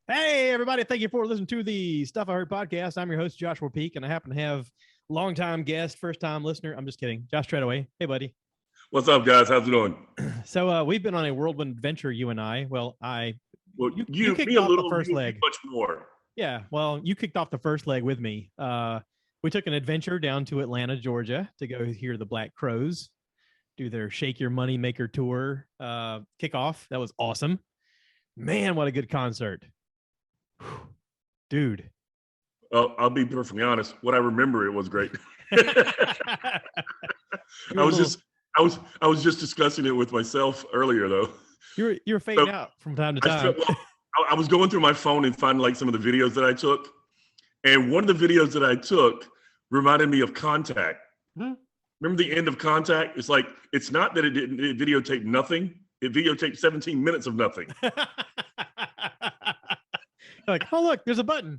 Hey, everybody. Thank you for listening to the Stuff I Heard podcast. I'm your host, Joshua Peak, and I happen to have longtime guest, first time listener. I'm just kidding. Josh Treadaway. Hey, buddy. What's up, guys? How's it going? So we've been on a whirlwind adventure, you and I. Well, Well, you me kicked a off the little, first you leg. much more. Yeah, well, you kicked off the first leg with me. We took an adventure down to Atlanta, Georgia to go hear the Black Crows do their Shake Your Money Maker tour kickoff. That was awesome. Man, what a good concert. Dude. I'll be perfectly honest. What I remember, it was great. I was just discussing it with myself earlier, though. You were fading out from time to time. I was going through my phone and finding like some of the videos that I took, and one of the videos that I took reminded me of Contact. Remember the end of Contact? It's like it's not that it videotaped nothing; it videotaped 17 minutes of nothing. Like, oh look, there's a button.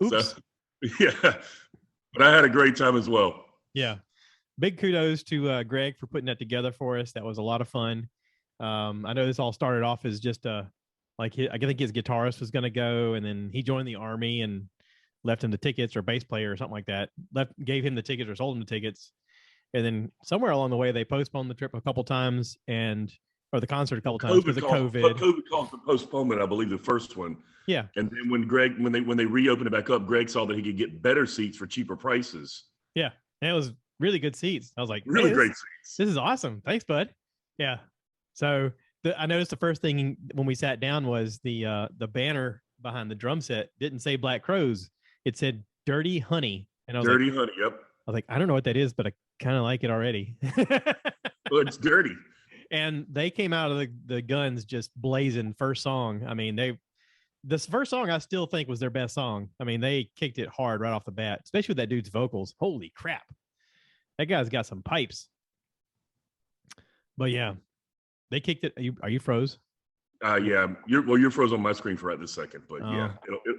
Oops. So, yeah, but I had a great time as well. Yeah, big kudos to Greg for putting that together for us. That was a lot of fun. I know this all started off as just I think his guitarist was going to go, and then he joined the army and left him the tickets, or bass player or something like that. Gave him the tickets or sold him the tickets, and then somewhere along the way they postponed the trip a couple times or the concert a couple times because of COVID. COVID caused the postponement, I believe, the first one. Yeah. And then when they reopened it back up, Greg saw that he could get better seats for cheaper prices. Yeah. And it was really good seats. I was like, really great seats. This is awesome. Thanks, bud. Yeah. So I noticed the first thing when we sat down was the banner behind the drum set didn't say Black Crows. It said Dirty Honey. And I was Dirty Honey, yep. I was like, I don't know what that is, but I kind of like it already. Well, it's dirty. And they came out of the guns just blazing first song. I mean, this first song I still think was their best song. I mean, they kicked it hard right off the bat, especially with that dude's vocals. Holy crap. That guy's got some pipes. But yeah, they kicked it. Are you froze? Yeah. You're frozen on my screen for right this second, but yeah,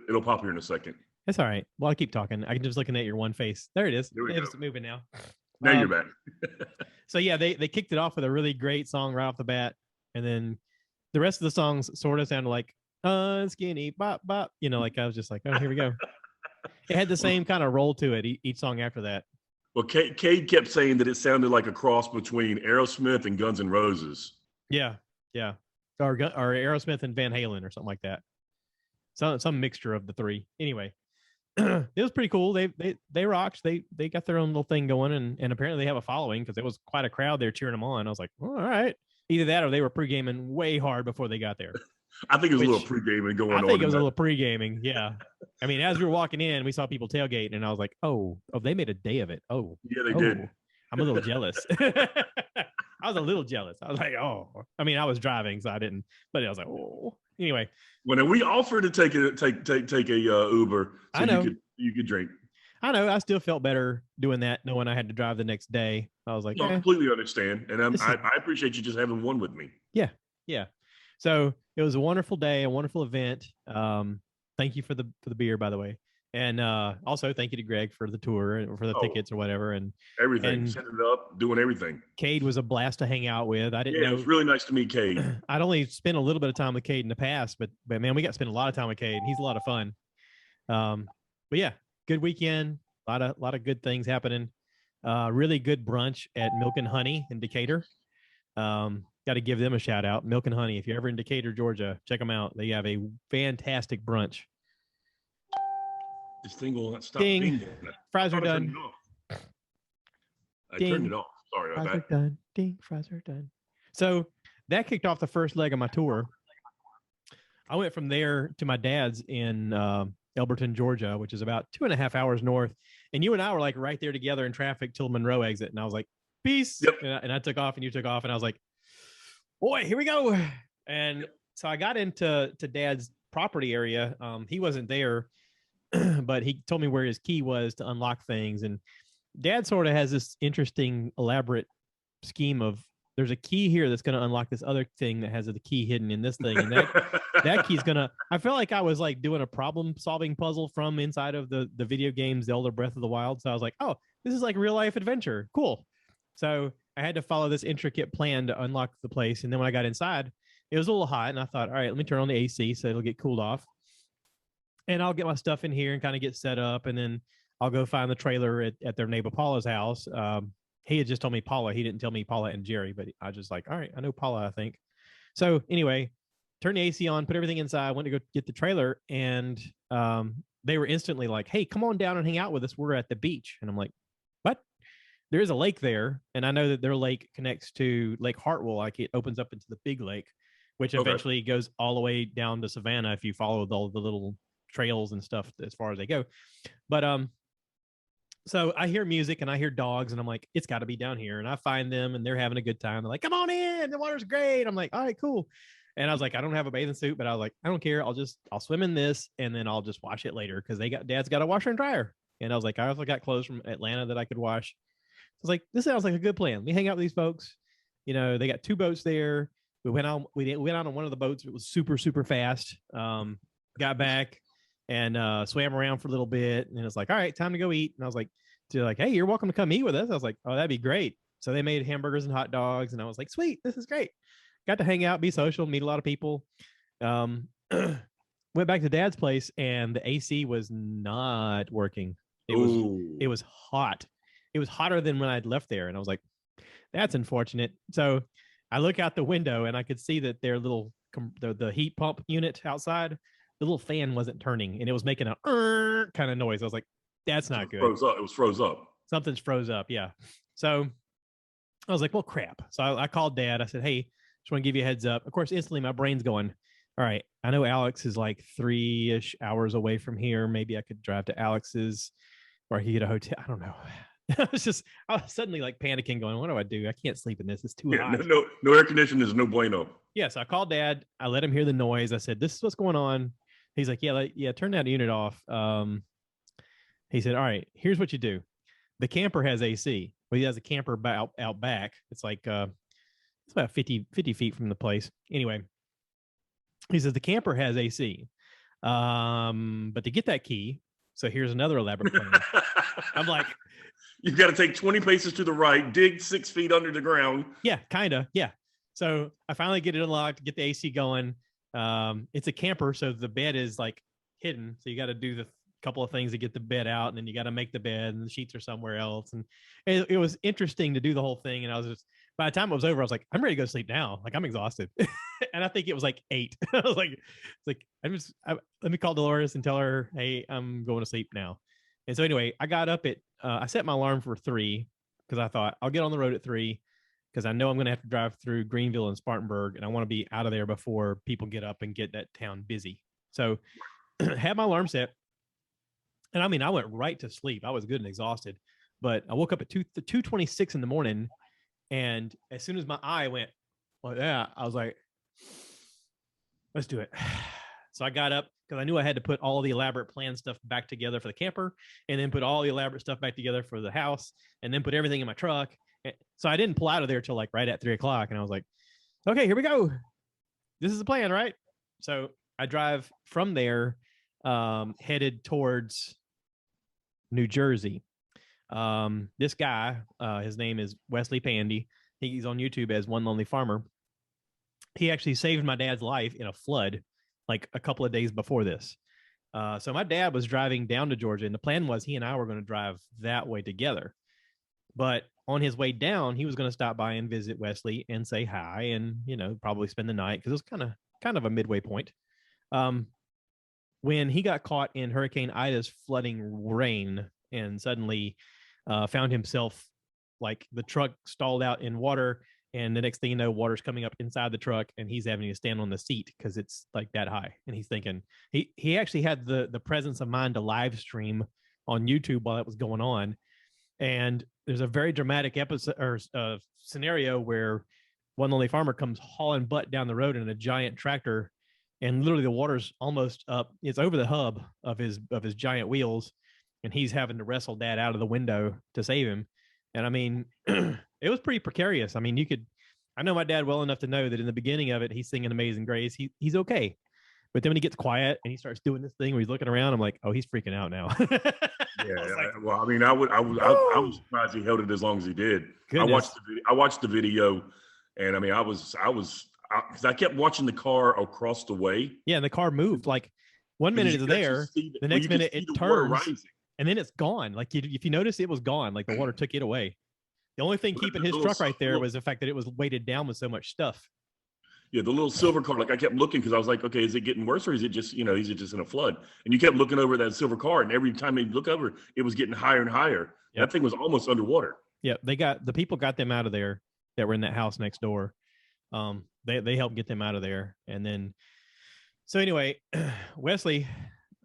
it'll pop here in a second. It's all right. Well, I keep talking. I can just looking at your one face. There it is. It's moving now. Now you're back. So yeah, they kicked it off with a really great song right off the bat, and then the rest of the songs sort of sounded like skinny bop bop. You know, like I was just like, oh, here we go. It had the same kind of roll to it each song after that. Well, Cade kept saying that it sounded like a cross between Aerosmith and Guns N' Roses. Yeah, or Aerosmith and Van Halen or something like that. Some mixture of the three. Anyway. It was pretty cool. They rocked. They got their own little thing going, and apparently they have a following because there was quite a crowd there cheering them on. I was like, well, all right. Either that or they were pre-gaming way hard before they got there. I think it was a little pre-gaming going on. I think it was a little pre-gaming, yeah. I mean, as we were walking in, we saw people tailgating, and I was like, oh, they made a day of it. Oh. Yeah, they did. I'm a little jealous. I was a little jealous. I was like, oh. I mean, I was driving, so I didn't. But I was like, oh. Anyway. When we offered to take a Uber, so I know. you could drink. I know. I still felt better doing that, knowing I had to drive the next day. I was like, I completely understand, and I appreciate you just having one with me. Yeah. So it was a wonderful day, a wonderful event. Thank you for the beer, by the way, and also thank you to Greg for the tour and for the tickets or whatever, and everything, setting it up, doing everything. Cade was a blast to hang out with. I didn't know. It was really nice to meet Cade. I'd only spent a little bit of time with Cade in the past, but man, we got to spend a lot of time with Cade. He's a lot of fun. But yeah, good weekend. A lot of good things happening. Really good brunch at Milk and Honey in Decatur. Got to give them a shout out. Milk and Honey. If you're ever in Decatur, Georgia, check them out. They have a fantastic brunch. This thing will not stop. Ding. Fries are done. I turned it off. Sorry about that. Fries are done. Ding. Fries are done. So that kicked off the first leg of my tour. I went from there to my dad's in Elberton, Georgia, which is about 2.5 hours north. And you and I were like right there together in traffic till Monroe exit. And I was like, peace. Yep. And I took off and you took off. And I was like, boy, here we go. And so I got into Dad's property area. He wasn't there, but he told me where his key was to unlock things. And Dad sort of has this interesting, elaborate scheme of there's a key here that's going to unlock this other thing that has the key hidden in this thing. And that key's going to, I felt like I was like doing a problem solving puzzle from inside of the video game Zelda Breath of the Wild. So I was like, oh, this is like real life adventure. Cool. So I had to follow this intricate plan to unlock the place. And then when I got inside, it was a little hot, and I thought, all right, let me turn on the AC so it'll get cooled off, and I'll get my stuff in here and kind of get set up, and then I'll go find the trailer at their neighbor Paula's house. He had just told me Paula. He didn't tell me Paula and Jerry, but I was just like, all right, I know Paula, I think. So anyway, turn the AC on, put everything inside, went to go get the trailer, and they were instantly like, hey, come on down and hang out with us. We're at the beach. And I'm like, what? There is a lake there, and I know that their lake connects to Lake Hartwell. Like it opens up into the big lake, which eventually goes all the way down to Savannah if you follow all the little trails and stuff as far as they go. But so I hear music and I hear dogs, and I'm like, it's got to be down here. And I find them, and they're having a good time. They're like, come on in, the water's great. I'm like, all right, cool. And I was like, I don't have a bathing suit, but I was like, I don't care. I'll swim in this, and then I'll just wash it later because Dad's got a washer and dryer. And I was like, I also got clothes from Atlanta that I could wash. I was like, this sounds like a good plan. Let me hang out with these folks. You know, they got 2 boats there. We went on on one of the boats. It was super, super fast. Got back and swam around for a little bit, and it's like, all right, time to go eat. And I was like, they're like, hey, you're welcome to come eat with us. I was like, oh, that'd be great. So they made hamburgers and hot dogs, and I was like, sweet, this is great. Got to hang out, be social, meet a lot of people. Went back to Dad's place, and the AC was not working. It was hot. It was hotter than when I'd left there, and I was like, that's unfortunate. So I look out the window, and I could see that their little the heat pump unit outside, the little fan wasn't turning, and it was making a kind of noise. I was like, that's not good. It was froze up. Something's froze up, yeah. So I was like, well, crap. So I called Dad. I said, hey, just want to give you a heads up. Of course, instantly my brain's going, all right, I know Alex is like 3-ish hours away from here. Maybe I could drive to Alex's, or he get a hotel. I don't know. I was suddenly like panicking, going, what do I do? I can't sleep in this. It's too hot. No air conditioning is no bueno. Yeah, so I called Dad. I let him hear the noise. I said, this is what's going on. He's like, yeah, turn that unit off. He said, all right, here's what you do. The camper has AC. Well, he has a camper out back. It's like, it's about 50 feet from the place. Anyway, he says the camper has AC. But to get that key, so here's another elaborate plan. I'm like, you've got to take 20 paces to the right, dig 6 feet under the ground. Yeah, kind of. Yeah. So I finally get it unlocked, get the AC going. It's a camper, so the bed is like hidden. So you got to do the couple of things to get the bed out, and then you got to make the bed, and the sheets are somewhere else. And it was interesting to do the whole thing. And I was just, by the time it was over, I was like, I'm ready to go sleep now. Like, I'm exhausted. And I think it was like 8. I was like, let me call Dolores and tell her, hey, I'm going to sleep now. And so anyway, I got up I set my alarm for 3 because I thought I'll get on the road at 3 because I know I'm going to have to drive through Greenville and Spartanburg, and I want to be out of there before people get up and get that town busy. So had my alarm set. And I mean, I went right to sleep. I was good and exhausted, but I woke up at 2:26 in the morning. And as soon as my eye went like that, I was like, let's do it. So I got up because I knew I had to put all the elaborate plan stuff back together for the camper, and then put all the elaborate stuff back together for the house, and then put everything in my truck. So I didn't pull out of there till like right at 3:00. And I was like, okay, here we go. This is the plan, right? So I drive from there, headed towards New Jersey. This guy, his name is Wesley Pandy. He's on YouTube as One Lonely Farmer. He actually saved my dad's life in a flood like a couple of days before this. So my dad was driving down to Georgia, and the plan was he and I were going to drive that way together. But on his way down, he was going to stop by and visit Wesley and say hi, and, you know, probably spend the night because it was kind of a midway point. When he got caught in Hurricane Ida's flooding rain and suddenly found himself like the truck stalled out in water, and the next thing you know, water's coming up inside the truck, and he's having to stand on the seat because it's like that high. And he's thinking he actually had the presence of mind to live stream on YouTube while that was going on. And there's a very dramatic episode or scenario where One Lonely Farmer comes hauling butt down the road in a giant tractor, and literally the water's almost up. It's over the hub of his giant wheels, and he's having to wrestle Dad out of the window to save him. And I mean, it was pretty precarious. I mean, I know my dad well enough to know that in the beginning of it, he's singing Amazing Grace. He's okay. But then when he gets quiet and he starts doing this thing where he's looking around, I'm like, oh, he's freaking out now. Well, I mean, I was surprised he held it as long as he did. Goodness. I watched the video, and I mean, I because I kept watching the car across the way. Yeah, and the car moved. Like 1 minute it's there, the next minute it turns, and then it's gone. Like if you notice, it was gone. Like the water took it away. The only thing keeping his truck right there was the fact that it was weighted down with so much stuff. Yeah, the little silver car. Like I kept looking because I was like, okay, is it getting worse or is it just, is it just in a flood? And you kept looking over that silver car, and every time you look over, it was getting higher and higher. Yep. That thing was almost underwater. Yeah, the people got them out of there that were in that house next door. They helped get them out of there, and then so anyway, Wesley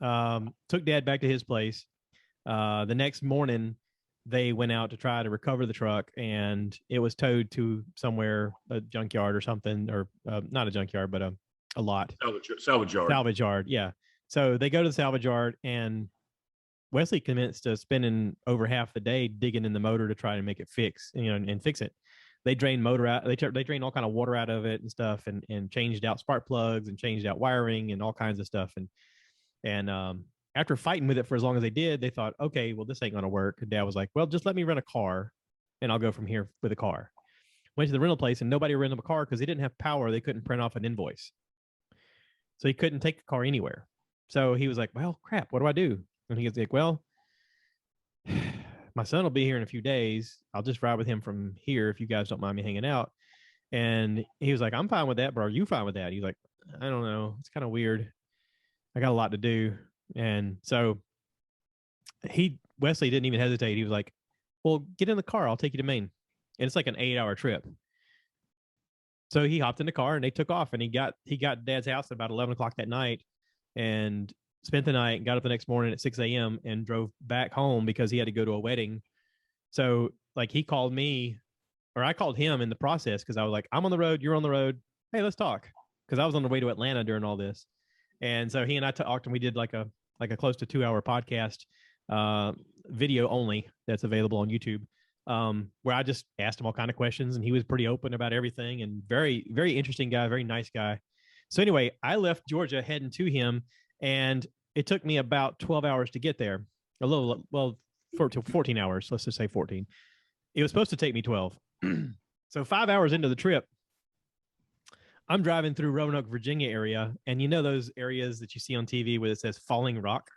took Dad back to his place. The next morning, they went out to try to recover the truck, and it was towed to somewhere, a junkyard or something, or not a junkyard, but a lot. Salvage yard. Salvage yard, yeah. So they go to the salvage yard, and Wesley convinced to spending over half the day digging in the motor to try to make it fix, and fix it. They drained motor out. They drained all kind of water out of it and stuff, and changed out spark plugs and changed out wiring and all kinds of stuff. And after fighting with it for as long as they did, they thought, okay, well, this ain't going to work. And Dad was like, well, just let me rent a car and I'll go from here with a car. Went to the rental place and nobody rented him a car because they didn't have power. They couldn't print off an invoice. So he couldn't take the car anywhere. So he was like, well, crap, what do I do? And he was like, well, my son will be here in a few days. I'll just ride with him from here if you guys don't mind me hanging out. And he was like, I'm fine with that, but are you fine with that? He's like, I don't know. It's kind of weird. I got a lot to do. And so Wesley didn't even hesitate. He was like, well, get in the car. I'll take you to Maine. And it's like an 8-hour trip. So he hopped in the car and they took off, and he got Dad's house at about 11 o'clock that night and spent the night and got up the next morning at 6 a.m. and drove back home because he had to go to a wedding. So like he called me, or I called him in the process because I was like, I'm on the road. You're on the road. Hey, let's talk. Because I was on the way to Atlanta during all this. And so he and I talked, and we did like a close to 2-hour podcast, video only, that's available on YouTube, where I just asked him all kind of questions, and he was pretty open about everything, and very, very interesting guy, very nice guy. So anyway, I left Georgia heading to him, and it took me about 12 hours to get there. 14 hours. Let's just say 14. It was supposed to take me 12. So 5 hours into the trip, I'm driving through Roanoke, Virginia area, and those areas that you see on TV where it says Falling Rock.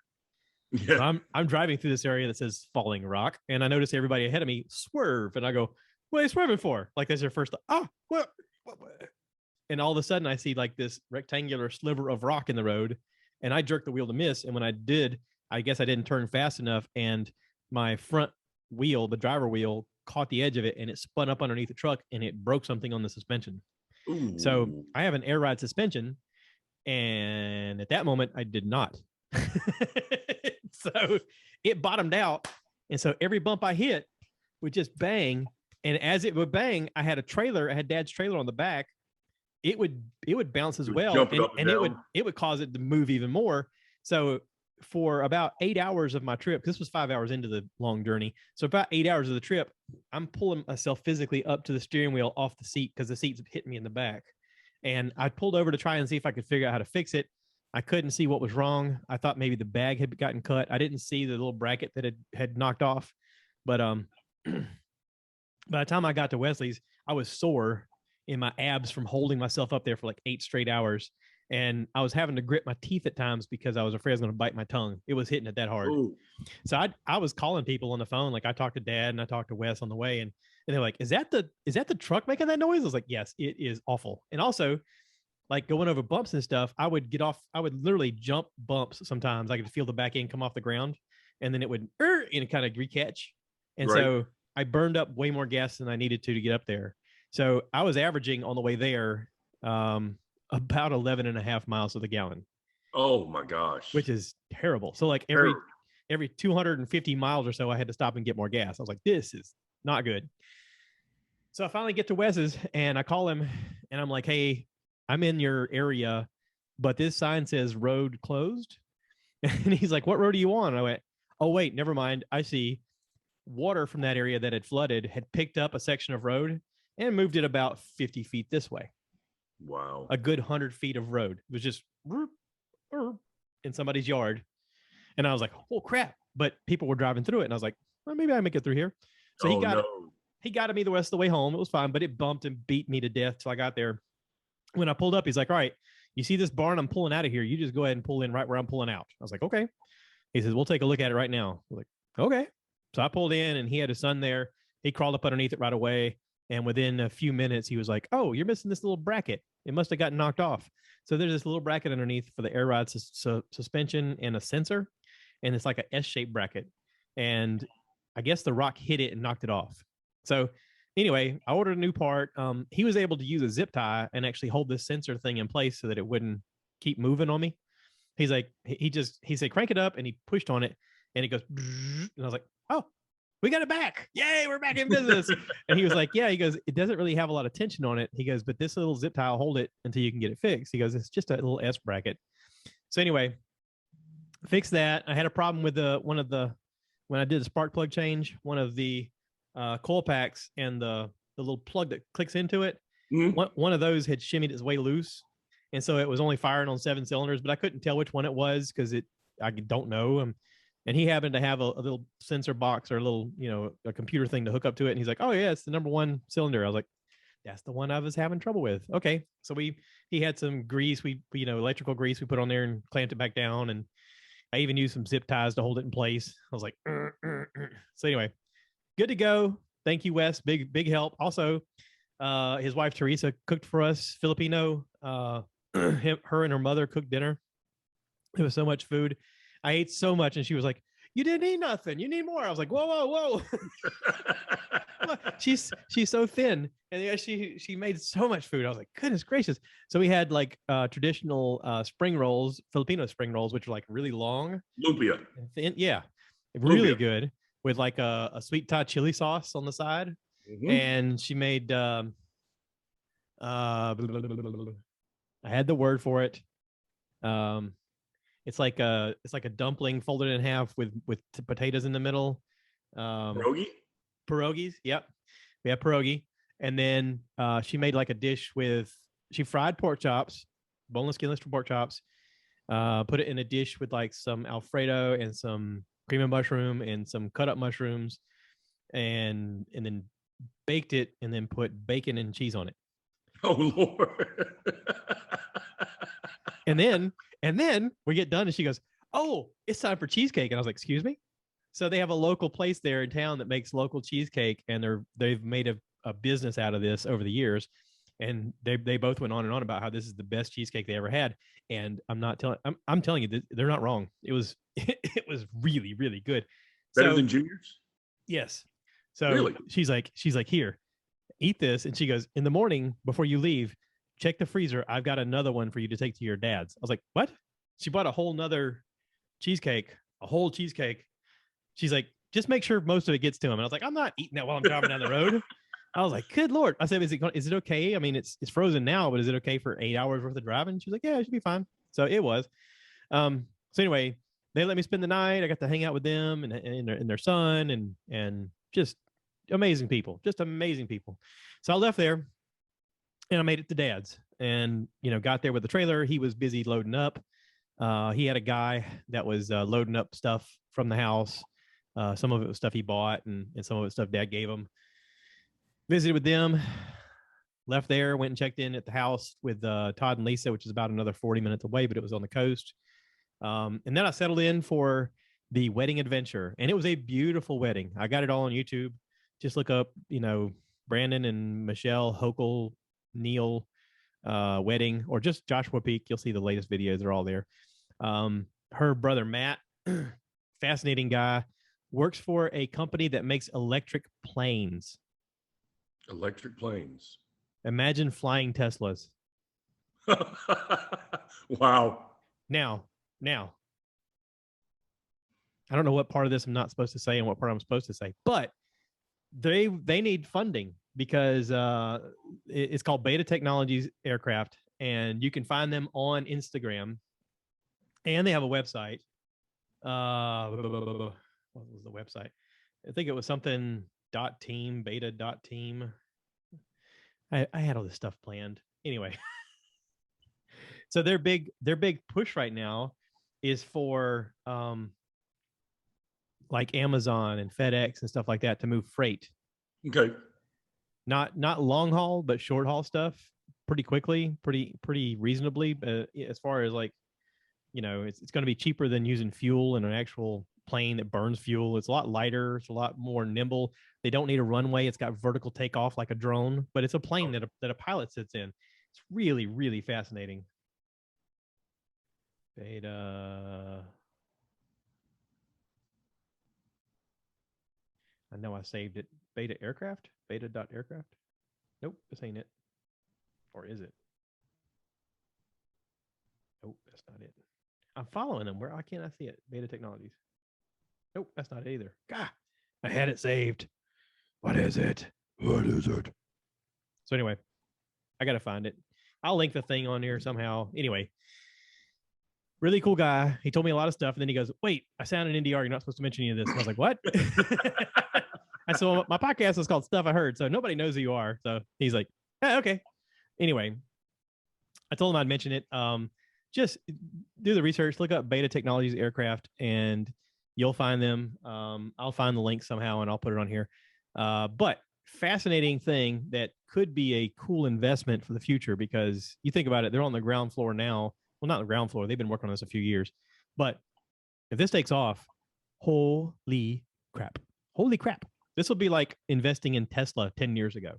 Yeah. So I'm driving through this area that says Falling Rock, and I notice everybody ahead of me swerve, and I go, "What are they swerving for?" Like that's their first. What? And all of a sudden, I see like this rectangular sliver of rock in the road, and I jerked the wheel to miss. And when I did, I guess I didn't turn fast enough, and my front wheel, the driver wheel, caught the edge of it, and it spun up underneath the truck, and it broke something on the suspension. Ooh. So I have an air ride suspension, and at that moment I did not. So it bottomed out, and so every bump I hit would just bang, and as it would bang, I had Dad's trailer on the back. It would bounce as well, and it would cause it to move even more. So for about 8 hours of my trip, this was 5 hours into the long journey, so about 8 hours of the trip, I'm pulling myself physically up to the steering wheel off the seat because the seat's hitting me in the back. And I pulled over to try and see if I could figure out how to fix it. I couldn't see what was wrong. I thought maybe the bag had gotten cut. I didn't see the little bracket that had knocked off. But by the time I got to Wesley's, I was sore in my abs from holding myself up there for like 8 straight hours. And I was having to grit my teeth at times because I was afraid I was going to bite my tongue. It was hitting it that hard. Ooh. So I was calling people on the phone. Like I talked to Dad and I talked to Wes on the way, and they're like, is that the truck making that noise? I was like, yes, it is awful. And also, like going over bumps and stuff, I would literally jump bumps sometimes. I could feel the back end come off the ground, and then it would and kind of recatch. And right. So I burned up way more gas than I needed to get up there. So I was averaging on the way there about 11 and a half miles to the gallon. Oh my gosh. Which is terrible. So like every 250 miles or so, I had to stop and get more gas. I was like, this is not good. So I finally get to Wes's, and I call him, and I'm like, hey, I'm in your area, but this sign says road closed. And he's like, what road are you on? And I went, oh, wait, never mind. I see water from that area that had flooded had picked up a section of road and moved it about 50 feet this way. Wow. A good 100 feet of road. It was just in somebody's yard. And I was like, oh, crap. But people were driving through it. And I was like, well, maybe I make it through here. So he got me the rest of the way home. It was fine, but it bumped and beat me to death till I got there. When I pulled up, he's like, all right, you see this barn I'm pulling out of here? You just go ahead and pull in right where I'm pulling out. I was like, okay. He says, we'll take a look at it right now. I was like, okay. So I pulled in and he had his son there. He crawled up underneath it right away. And within a few minutes, he was like, oh, you're missing this little bracket. It must have gotten knocked off. So there's this little bracket underneath for the air ride suspension and a sensor. And it's like a S-shaped bracket. And I guess the rock hit it and knocked it off. So anyway, I ordered a new part. He was able to use a zip tie and actually hold this sensor thing in place so that it wouldn't keep moving on me. He's like, he said, crank it up, and he pushed on it and it goes, and I was like, oh, we got it back. Yay, we're back in business. And he was like, yeah, he goes, it doesn't really have a lot of tension on it. He goes, but this little zip tie will hold it until you can get it fixed. He goes, it's just a little S bracket. So anyway, fix that. I had a problem with when I did the spark plug change, one of the coil packs and the little plug that clicks into it. One of those had shimmied its way loose. And so it was only firing on 7 cylinders, but I couldn't tell which one it was because I don't know. And he happened to have a little sensor box or a little, a computer thing to hook up to it. And he's like, oh yeah, it's the number 1 cylinder. I was like, that's the one I was having trouble with. Okay. So he had some grease, electrical grease we put on there and clamped it back down. And I even used some zip ties to hold it in place. I was like, So anyway, good to go. Thank you, Wes. Big help. Also, his wife, Teresa, cooked for us Filipino. Her and her mother cooked dinner. It was so much food. I ate so much, and she was like, you didn't eat nothing. You need more. I was like, whoa. She's so thin. And yeah, she made so much food. I was like, goodness gracious. So we had like traditional spring rolls, Filipino spring rolls, which are like really long. Lumpia. Thin, yeah. Really good with like a sweet Thai chili sauce on the side. Mm-hmm. And she made I had the word for it. It's like a dumpling folded in half with potatoes in the middle. Pierogies. Yep. We have pierogi. And then she made like a dish she fried pork chops, boneless, skinless pork chops, put it in a dish with like some Alfredo and some cream of mushroom and some cut up mushrooms, and then baked it and then put bacon and cheese on it. Oh Lord. And then we get done and she goes, oh, it's time for cheesecake. And I was like, excuse me? So they have a local place there in town that makes local cheesecake, and they've made a business out of this over the years. And they both went on and on about how this is the best cheesecake they ever had. And I'm telling you, they're not wrong. It was really, really good. Better than Junior's? Yes. So really? she's like, here, eat this. And she goes, in the morning before you leave, check the freezer. I've got another one for you to take to your dad's. I was like, what? She bought a whole nother cheesecake, a whole cheesecake. She's like, just make sure most of it gets to him. And I was like, I'm not eating that while I'm driving down the road. I was like, good Lord. I said, is it okay? I mean, it's frozen now, but is it okay for 8 hours worth of driving? She's like, yeah, it should be fine. So it was. So anyway, they let me spend the night. I got to hang out with them and their son and just amazing people, So I left there and I made it to Dad's and, got there with the trailer. He was busy loading up. He had a guy that was loading up stuff from the house. Some of it was stuff he bought and some of it was stuff Dad gave him. Visited with them, left there, went and checked in at the house with Todd and Lisa, which is about another 40 minutes away, but it was on the coast. And then I settled in for the wedding adventure, and it was a beautiful wedding. I got it all on YouTube. Just look up, Brandon and Michelle Hochul Neal wedding, or just Joshua Peak. You'll see the latest videos. They're all there. Her brother, Matt, fascinating guy, works for a company that makes electric planes. Electric planes. Imagine flying Teslas. Wow. Now, I don't know what part of this I'm not supposed to say and what part I'm supposed to say, but they need funding because it's called Beta Technologies Aircraft, and you can find them on Instagram, and they have a website. What was the website? I think it was something .team, beta.team. I had all this stuff planned. Anyway. So their big push right now is for like Amazon and FedEx and stuff like that to move freight. Okay. Not long haul, but short haul stuff, pretty quickly, pretty reasonably. As far as like, it's going to be cheaper than using fuel in an actual plane that burns fuel. It's a lot lighter. It's a lot more nimble. They don't need a runway. It's got vertical takeoff like a drone, but it's a plane that a pilot sits in. It's really, really fascinating. Beta. I know I saved it. Beta aircraft? Beta.aircraft? Nope, this ain't it. Or is it? Nope, that's not it. I'm following them. Why can't I see it? Beta Technologies. Nope, that's not it either. God, I had it saved. What is it? What is it? So anyway, I got to find it. I'll link the thing on here somehow. Anyway, really cool guy. He told me a lot of stuff. And then he goes, wait, I sound an NDR. You're not supposed to mention any of this. And I was like, what? I said, well, my podcast is called Stuff I Heard. So nobody knows who you are. So he's like, okay. Anyway, I told him I'd mention it. Just do the research, look up Beta Technologies aircraft, and you'll find them. I'll find the link somehow, and I'll put it on here. But fascinating thing that could be a cool investment for the future, because you think about it, they're on the ground floor now. Well, not the ground floor. They've been working on this a few years. But if this takes off, holy crap. Holy crap. This will be like investing in Tesla 10 years ago.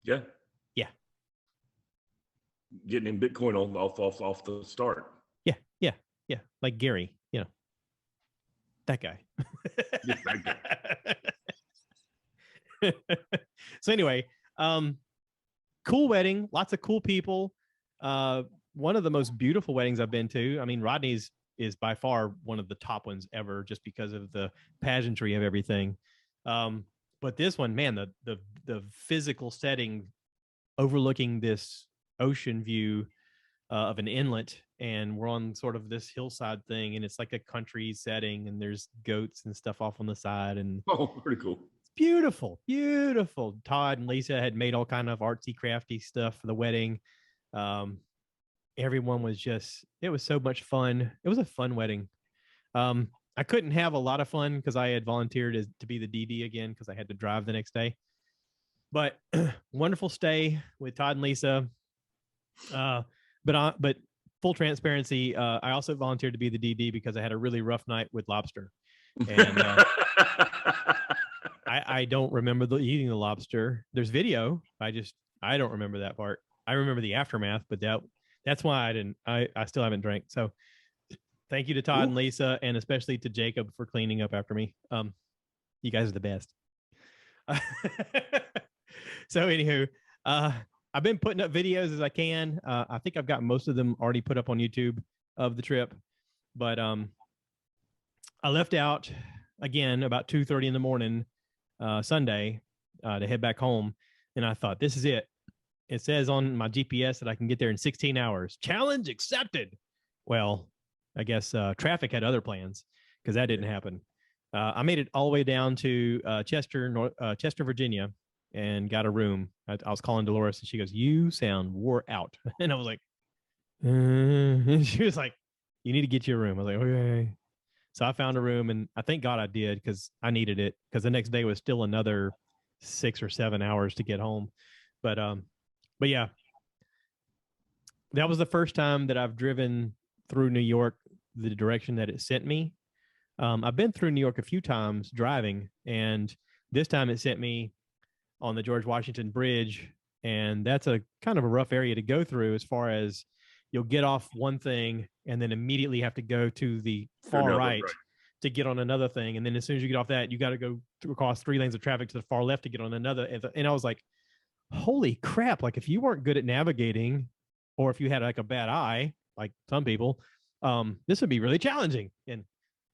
Yeah. Yeah. Getting in Bitcoin off the start. Yeah. Like Gary, that guy. Yeah, that guy. So anyway, cool wedding, lots of cool people. One of the most beautiful weddings I've been to. I mean, Rodney's is by far one of the top ones ever, just because of the pageantry of everything. But this one, man, the physical setting overlooking this ocean view of an inlet, and we're on sort of this hillside thing, and it's like a country setting, and there's goats and stuff off on the side, and pretty cool. It's beautiful. Todd and Lisa had made all kind of artsy crafty stuff for the wedding. Everyone was it was so much fun. It was a fun wedding. I couldn't have a lot of fun because I had volunteered to be the DD again, because I had to drive the next day. But wonderful stay with Todd and Lisa. But full transparency, I also volunteered to be the DD because I had a really rough night with lobster, and I don't remember eating the lobster. There's video. I don't remember that part. I remember the aftermath, but that's why I still haven't drank. So thank you to Todd and Lisa, and especially to Jacob for cleaning up after me. You guys are the best. So anywho, I've been putting up videos as I can. I think I've got most of them already put up on YouTube of the trip, but I left out again about 2:30 in the morning Sunday to head back home, and I thought, this is it. It says on my GPS that I can get there in 16 hours. Challenge accepted. Well, I guess traffic had other plans, because that didn't happen. I made it all the way down to Chester, Virginia, and got a room. I was calling Dolores, and she goes, "You sound wore out." And I was like, and she was like, "You need to get you a room." I was like, "Okay." So I found a room, and I thank God I did, because I needed it, because the next day was still another 6 or 7 hours to get home. But yeah, that was the first time that I've driven through New York the direction that it sent me. I've been through New York a few times driving, and this time it sent me on the George Washington Bridge, and that's a kind of a rough area to go through, as far as you'll get off one thing and then immediately have to go to the far right to get on another thing, and then as soon as you get off that, you got to go across 3 lanes of traffic to the far left to get on another. And I was like, holy crap, like if you weren't good at navigating, or if you had like a bad eye, like some people, this would be really challenging. And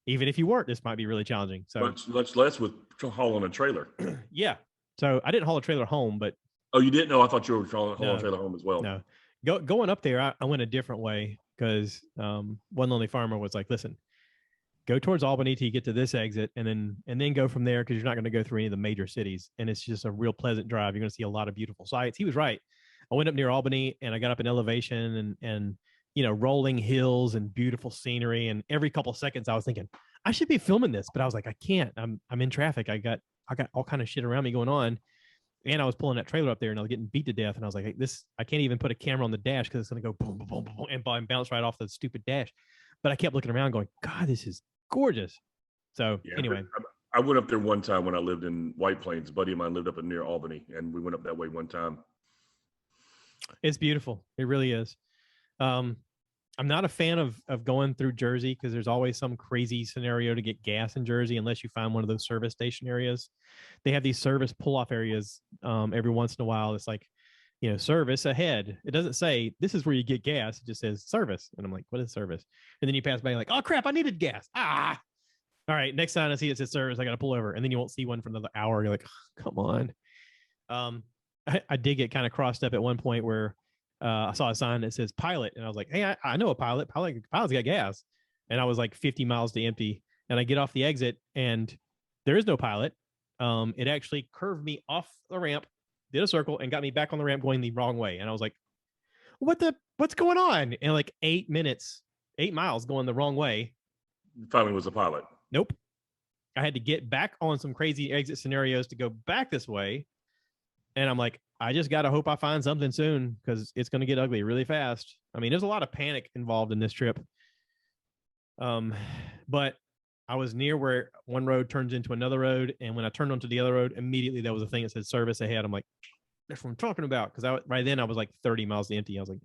even if you weren't, this might be really challenging. So much less with hauling a trailer. Yeah. So I didn't haul a trailer home, but you didn't know? I thought you were hauling a trailer home as well. No, going up there, I went a different way, because one lonely farmer was like, "Listen, go towards Albany till you get to this exit, and then go from there, because you're not going to go through any of the major cities, and it's just a real pleasant drive. You're going to see a lot of beautiful sights." He was right. I went up near Albany, and I got up in elevation, and rolling hills and beautiful scenery, and every couple of seconds I was thinking, I should be filming this, but I was like, I can't. I'm in traffic. I got all kind of shit around me going on. And I was pulling that trailer up there and I was getting beat to death. And I was like, hey, I can't even put a camera on the dash because it's going to go boom, boom, boom, boom, and bounce right off the stupid dash. But I kept looking around going, God, this is gorgeous. So anyway. I went up there one time when I lived in White Plains. A buddy of mine lived up near Albany, and we went up that way one time. It's beautiful. It really is. I'm not a fan of going through Jersey because there's always some crazy scenario to get gas in Jersey unless you find one of those service station areas. They have these service pull-off areas every once in a while. It's like, service ahead. It doesn't say this is where you get gas. It just says service. And I'm like, what is service? And then you pass by and like, oh crap, I needed gas. All right, next time I see it says service, I got to pull over. And then you won't see one for another hour. You're like, oh, come on. I did get kind of crossed up at one point where I saw a sign that says pilot. And I was like, hey, I know a pilot. Pilot's got gas. And I was like 50 miles to empty. And I get off the exit and there is no pilot. It actually curved me off the ramp, did a circle, and got me back on the ramp going the wrong way. And I was like, what's going on? And like 8 miles going the wrong way. Finally was a pilot. Nope. I had to get back on some crazy exit scenarios to go back this way. And I'm like, I just got to hope I find something soon because it's going to get ugly really fast. I mean, there's a lot of panic involved in this trip. But I was near where one road turns into another road. And when I turned onto the other road, immediately there was a thing that said service ahead. I'm like, that's what I'm talking about. Because right then I was like 30 miles to empty. I was like,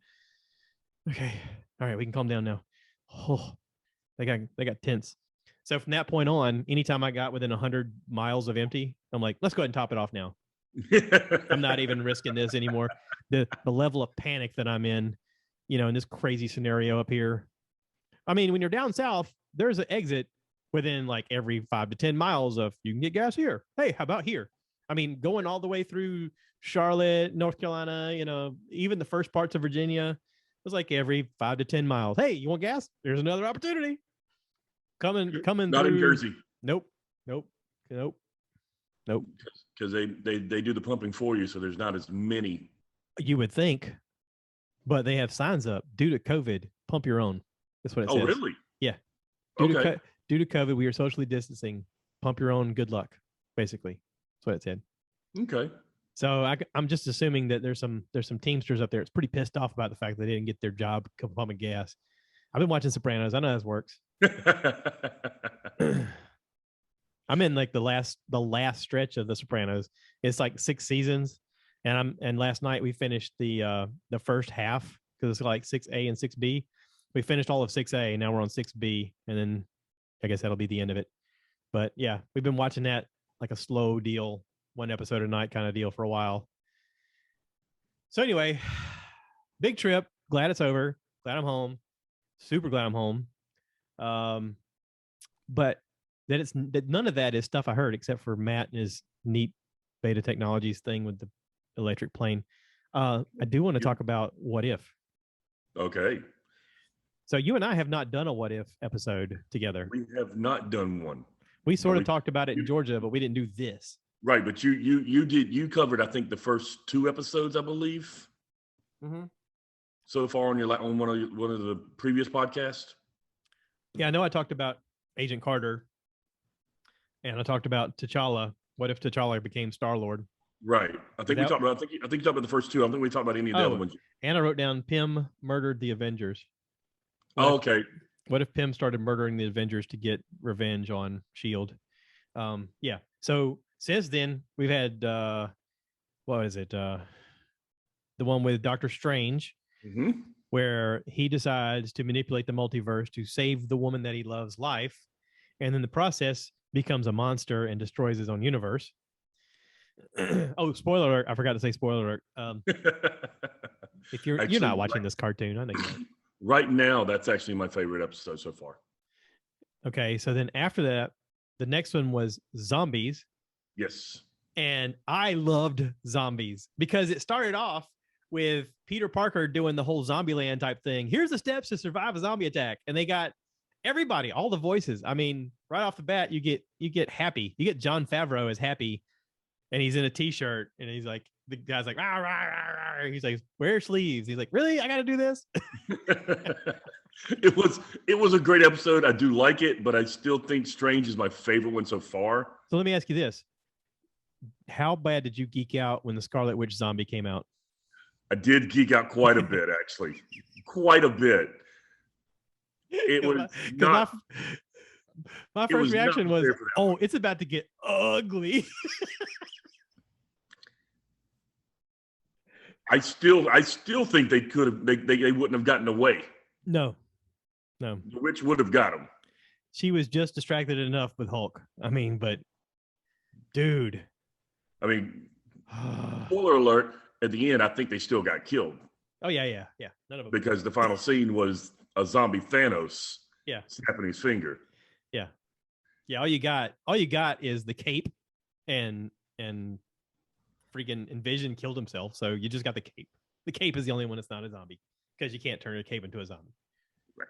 okay, all right, we can calm down now. Oh, they got tense. So from that point on, anytime I got within 100 miles of empty, I'm like, let's go ahead and top it off now. I'm not even risking this anymore. The level of panic that I'm in, in this crazy scenario up here. I mean, when you're down south, there's an exit within like every 5 to 10 miles of you can get gas here. Hey, how about here? I mean, going all the way through Charlotte, North Carolina, even the first parts of Virginia, it was like every 5 to 10 miles. Hey, you want gas? There's another opportunity. Coming. Not through. In Jersey. Nope. Because they do the pumping for you, so there's not as many. You would think, but they have signs up. Due to COVID, pump your own. That's what it says. Oh, really? Yeah. Due to COVID, we are socially distancing. Pump your own. Good luck. Basically, that's what it said. Okay. So I'm just assuming that there's some Teamsters up there. It's pretty pissed off about the fact that they didn't get their job pumping gas. I've been watching Sopranos. I know how this works. I'm in like the last stretch of The Sopranos. It's like 6 seasons, and last night we finished the first half because it's like 6A and 6B. We finished all of 6A. Now we're on 6B, and then I guess that'll be the end of it. But yeah, we've been watching that like a slow deal, 1 episode a night kind of deal for a while. So anyway, big trip. Glad it's over. Glad I'm home. Super glad I'm home. But that none of that is stuff I heard except for Matt and his neat Beta Technologies thing with the electric plane. I do want to talk about What If. Okay. So you and I have not done a What If episode together. We have not done one. We sort of talked about it in Georgia, but we didn't do this. Right, but you covered, I think, the first 2 episodes, I believe. Mm-hmm. So far on one of the previous podcasts. Yeah, I know I talked about Agent Carter, and I talked about T'Challa. What if T'Challa became Star-Lord? Right. I think we talked about. I think you talked about the first 2. I don't think we talked about any of the other ones. And I wrote down Pym murdered the Avengers. Okay. What if Pym started murdering the Avengers to get revenge on S.H.I.E.L.D.? Yeah. So since then, we've had what is it? The one with Doctor Strange. Mm-hmm. Where he decides to manipulate the multiverse to save the woman that he loves life, and in the process becomes a monster and destroys his own universe. Oh, spoiler alert. I forgot to say spoiler alert. If you're not watching this cartoon, I know you know. Right now, that's actually my favorite episode so far. Okay, so then after that, the next one was Zombies. Yes. And I loved Zombies because it started off with Peter Parker doing the whole Zombieland type thing. Here's the steps to survive a zombie attack. And they got everybody, all the voices. I mean, right off the bat, you get Happy. You get Jon Favreau as Happy, and he's in a t-shirt, and he's like, the guy's like, rah, rah, rah, rah. He's like, wear sleeves. He's like, really? I got to do this? It was a great episode. I do like it, but I still think Strange is my favorite one so far. So let me ask you this. how bad did you geek out when the Scarlet Witch zombie came out? I did geek out quite a bit, actually. Quite a bit. It was not. My It first was not reaction was, prepared for that "Oh, one. it's about to get ugly." I still think they could have. They wouldn't have gotten away. No. The witch would have got them. She was just distracted enough with Hulk. I mean, but dude. I mean, spoiler alert, at the end, I think they still got killed. Oh, yeah. None of them. Because the final scene was a zombie Thanos snapping his finger. Yeah. All you got is the cape and freaking Envision killed himself. So you just got the cape. The cape is the only one that's not a zombie because you can't turn a cape into a zombie. Right.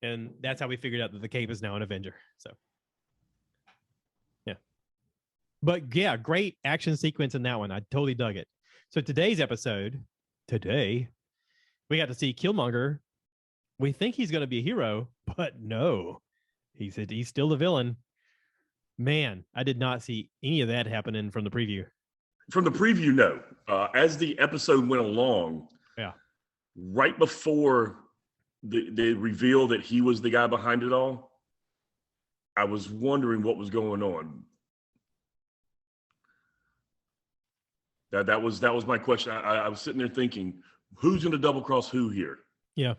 And that's how we figured out that the cape is now an Avenger. So yeah. But yeah, great action sequence in that one. I totally dug it. So today's episode, we got to see Killmonger. We think he's going to be a hero, but no, he's still the villain. Man, I did not see any of that happening from the preview. From the preview, no. As the episode went along, right before they revealed that he was the guy behind it all, I was wondering what was going on. That was my question. I was sitting there thinking, who's going to double cross who here? Yeah.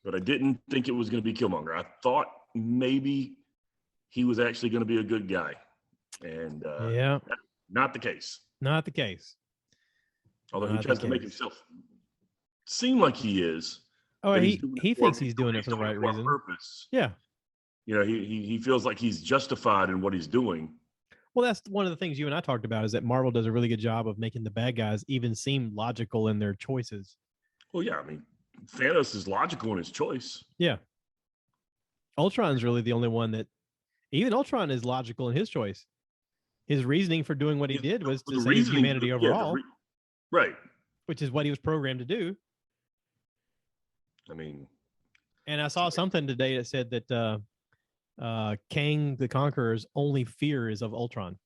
But I didn't think it was going to be Killmonger. I thought maybe he was actually going to be a good guy. And not the case. Not the case. Although he tries to make himself seem like he is. Oh, he thinks he's doing it for the right reason. Purpose. Yeah. You know, he feels like he's justified in what he's doing. Well, that's one of the things you and I talked about is that Marvel does a really good job of making the bad guys even seem logical in their choices. Well, yeah, I mean, Thanos is logical in his choice. Yeah. Ultron's really the only one that, even Ultron is logical in his choice. His reasoning for doing what he did was to save humanity overall. Right. Which is what he was programmed to do. I mean. And I saw something today that said that Kang the Conqueror's only fear is of Ultron.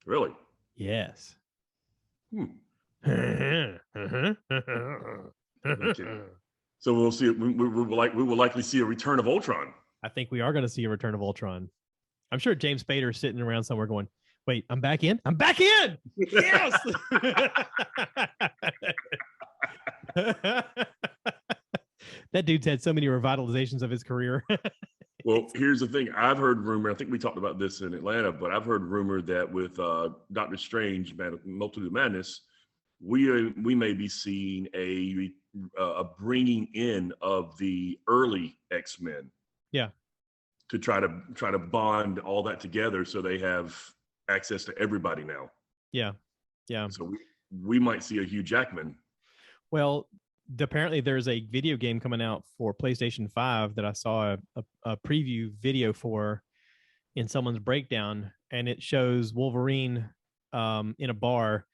Really? Yes. So we'll see. We will likely see a return of Ultron. I think we are going to see a return of Ultron. I'm sure James Spader's sitting around somewhere going, "Wait, I'm back in. I'm back in. Yes." That dude's had so many revitalizations of his career. Well, here's the thing. I've heard rumor. I think we talked about this in Atlanta, but I've heard rumor that with Doctor Strange, Multitude of Madness, we may be seeing a bringing in of the early X-Men. Yeah. To try to bond all that together, so they have access to everybody now. Yeah. So we might see a Hugh Jackman. Well, apparently there's a video game coming out for PlayStation 5 that I saw a preview video for in someone's breakdown, and it shows Wolverine in a bar,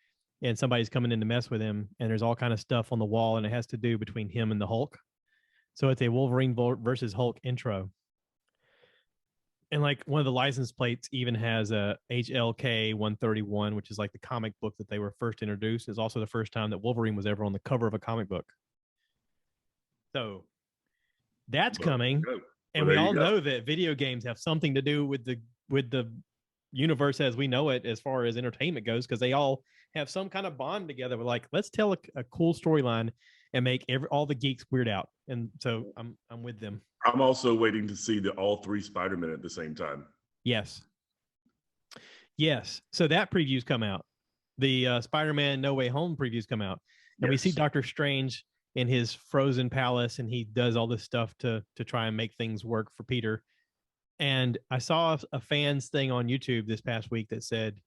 and somebody's coming in to mess with him, and there's all kind of stuff on the wall, and it has to do between him and the Hulk. So it's a Wolverine versus Hulk intro. And like one of the license plates even has a HLK 131, which is like the comic book that they were first introduced. It's also the first time that Wolverine was ever on the cover of a comic book. So that's coming. And we all know that video games have something to do with the universe as we know it, as far as entertainment goes, because they all have some kind of bond together. We're like, let's tell a cool storyline and make all the geeks weird out. And so I'm with them. I'm also waiting to see all three Spider-Men at the same time. Yes. So that previews come out. The Spider-Man No Way Home previews come out. And we see Doctor Strange in his frozen palace, and he does all this stuff to try and make things work for Peter. And I saw a fan's thing on YouTube this past week that said,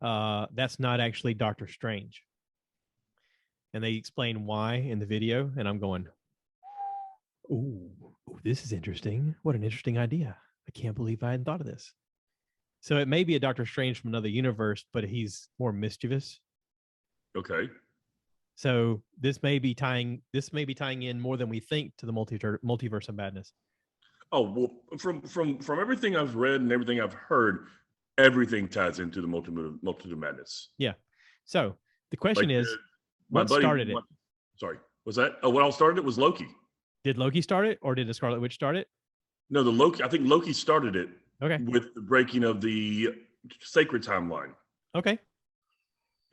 that's not actually Doctor Strange. And they explain why in the video. And I'm going, ooh, this is interesting. What an interesting idea. I can't believe I hadn't thought of this. So it may be a Doctor Strange from another universe, but he's more mischievous. Okay. So this may be tying in more than we think to the multiverse of madness. Oh, well, from everything I've read and everything I've heard, everything ties into the multitude of madness. Yeah. So the question is, my what buddy started it? Sorry, was that? Oh, what all started it was Loki. Did Loki start it, or did the Scarlet Witch start it? No, the Loki. I think Loki started it. Okay. With the breaking of the sacred timeline. Okay.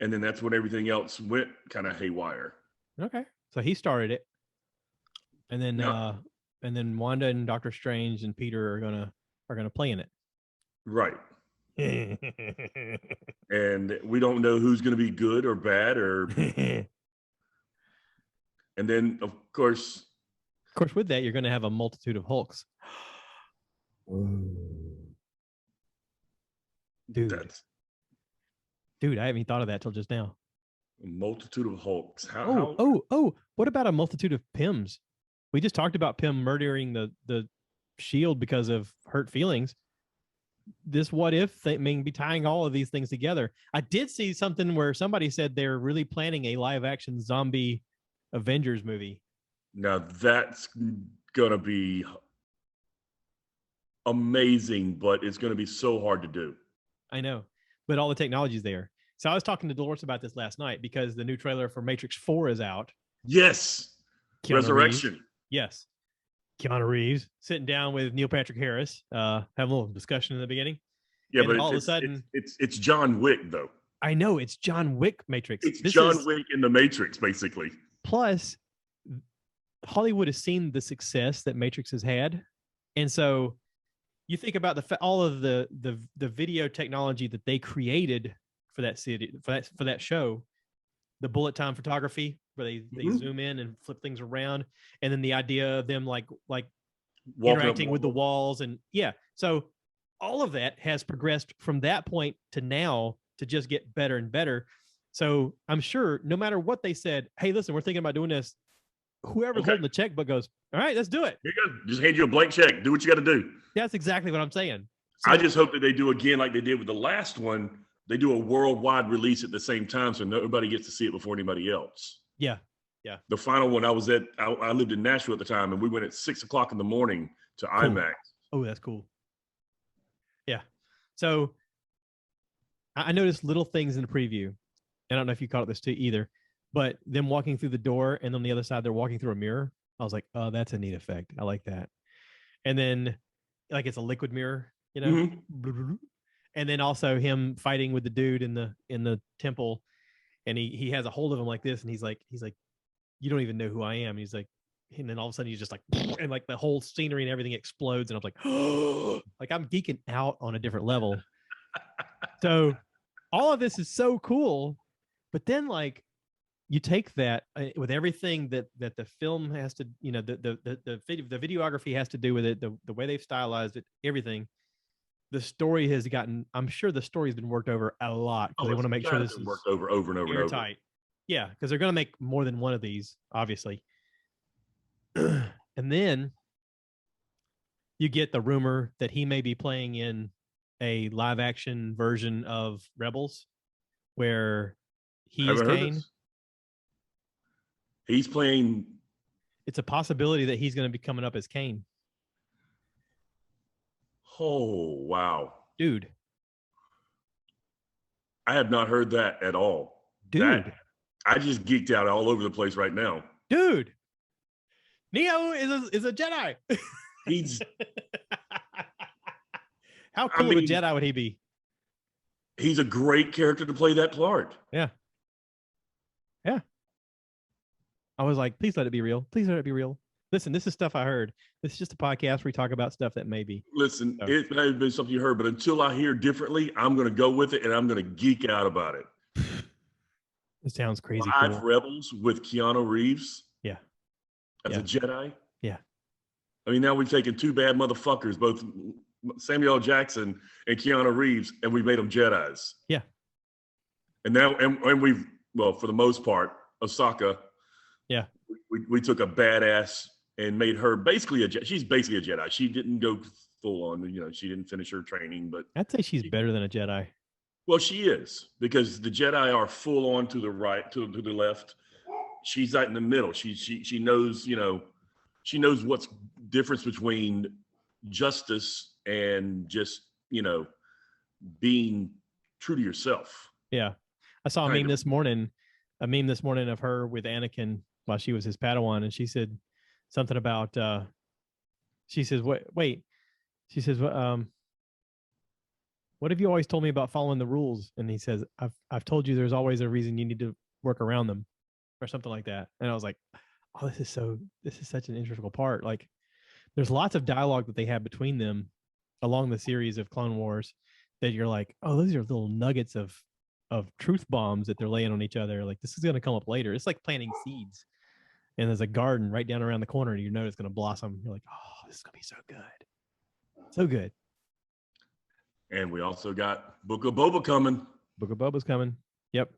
And then that's when everything else went kind of haywire. Okay. So he started it. And then and then Wanda and Doctor Strange and Peter are gonna play in it. Right. And we don't know who's gonna be good or bad or and then of course with that you're gonna have a multitude of Hulks. Dude, I haven't thought of that till just now. A multitude of Hulks. What about a multitude of Pyms? We just talked about Pym murdering the Shield because of hurt feelings. This what if thing be tying all of these things together. I did see something where somebody said they're really planning a live action zombie Avengers movie. Now that's gonna be amazing, but it's gonna be so hard to do. I know, but all the technology's there. So I was talking to Dolores about this last night because the new trailer for Matrix 4 is out. Yes. Keanu Resurrection. Reeves. Yes. Keanu Reeves sitting down with Neil Patrick Harris, having a little discussion in the beginning. Yeah, and but all of a sudden it's John Wick though. I know it's John Wick Matrix. It's John Wick in the Matrix, basically. Plus, Hollywood has seen the success that Matrix has had, and so you think about all of the video technology that they created for that city for that show, the bullet time photography where they zoom in and flip things around, and then the idea of them like interacting with the walls, and so all of that has progressed from that point to now to just get better and better. So I'm sure no matter what they said, hey, listen, we're thinking about doing this. Whoever's holding the checkbook goes, all right, let's do it. Here you go. Just hand you a blank check. Do what you got to do. That's exactly what I'm saying. So, I just hope that they do again like they did with the last one. They do a worldwide release at the same time so nobody gets to see it before anybody else. Yeah. The final one I lived in Nashville at the time, and we went at 6:00 in the morning to IMAX. Oh, that's cool. Yeah. So I noticed little things in the preview. I don't know if you caught this too either, but them walking through the door and on the other side, they're walking through a mirror. I was like, oh, that's a neat effect. I like that. And then like it's a liquid mirror, you know, and then also him fighting with the dude in the temple. And he has a hold of him like this. And he's like, you don't even know who I am. And he's like, and then all of a sudden he's just like, and like the whole scenery and everything explodes. And I was like, oh, like I'm geeking out on a different level. So all of this is so cool. But then like you take that with everything that the film has to, you know, the videography has to do with it, the way they've stylized it, everything. The story has gotten, I'm sure the story's been worked over a lot because they want to make sure this is worked over and over airtight. Yeah, because they're going to make more than one of these, obviously. And then you get the rumor that he may be playing in a live action version of Rebels where he's Kane. He's playing. It's a possibility that he's going to be coming up as Kane. Oh, wow. Dude. I have not heard that at all. Dude. I just geeked out all over the place right now. Dude. Neo is a Jedi. He's how cool of a Jedi would he be? He's a great character to play that part. Yeah. Yeah. I was like, please let it be real. Please let it be real. Listen, this is stuff I heard. This is just a podcast where we talk about stuff that may be. Listen, it may have been something you heard, but until I hear differently, I'm going to go with it and I'm going to geek out about it. It sounds crazy. Live Rebels with Keanu Reeves. Yeah. As a Jedi. Yeah. I mean, now we've taken two bad motherfuckers, both Samuel L. Jackson and Keanu Reeves, and we made them Jedis. Yeah. And now, and we've, well, for the most part, Ahsoka. Yeah. We took a badass and made her basically she's basically a Jedi. She didn't go full on, you know, she didn't finish her training, but I'd say she's better than a Jedi. Well, she is, because the Jedi are full on to the right, to the left. She's right in the middle. She knows, you know, she knows what's difference between justice and just, you know, being true to yourself. Yeah. I saw a meme this morning of her with Anakin while she was his Padawan, and she said something about she says, wait. She says, what have you always told me about following the rules? And he says, I've told you there's always a reason you need to work around them, or something like that. And I was like, oh, this is such an integral part. Like, there's lots of dialogue that they have between them along the series of Clone Wars that you're like, oh, those are little nuggets of truth bombs that they're laying on each other. Like, this is going to come up later. It's like planting seeds, and there's a garden right down around the corner, and you know it's going to blossom. You're like, oh, this is going to be so good. So good. And we also got Book of Boba coming. Book of Boba's coming. Yep.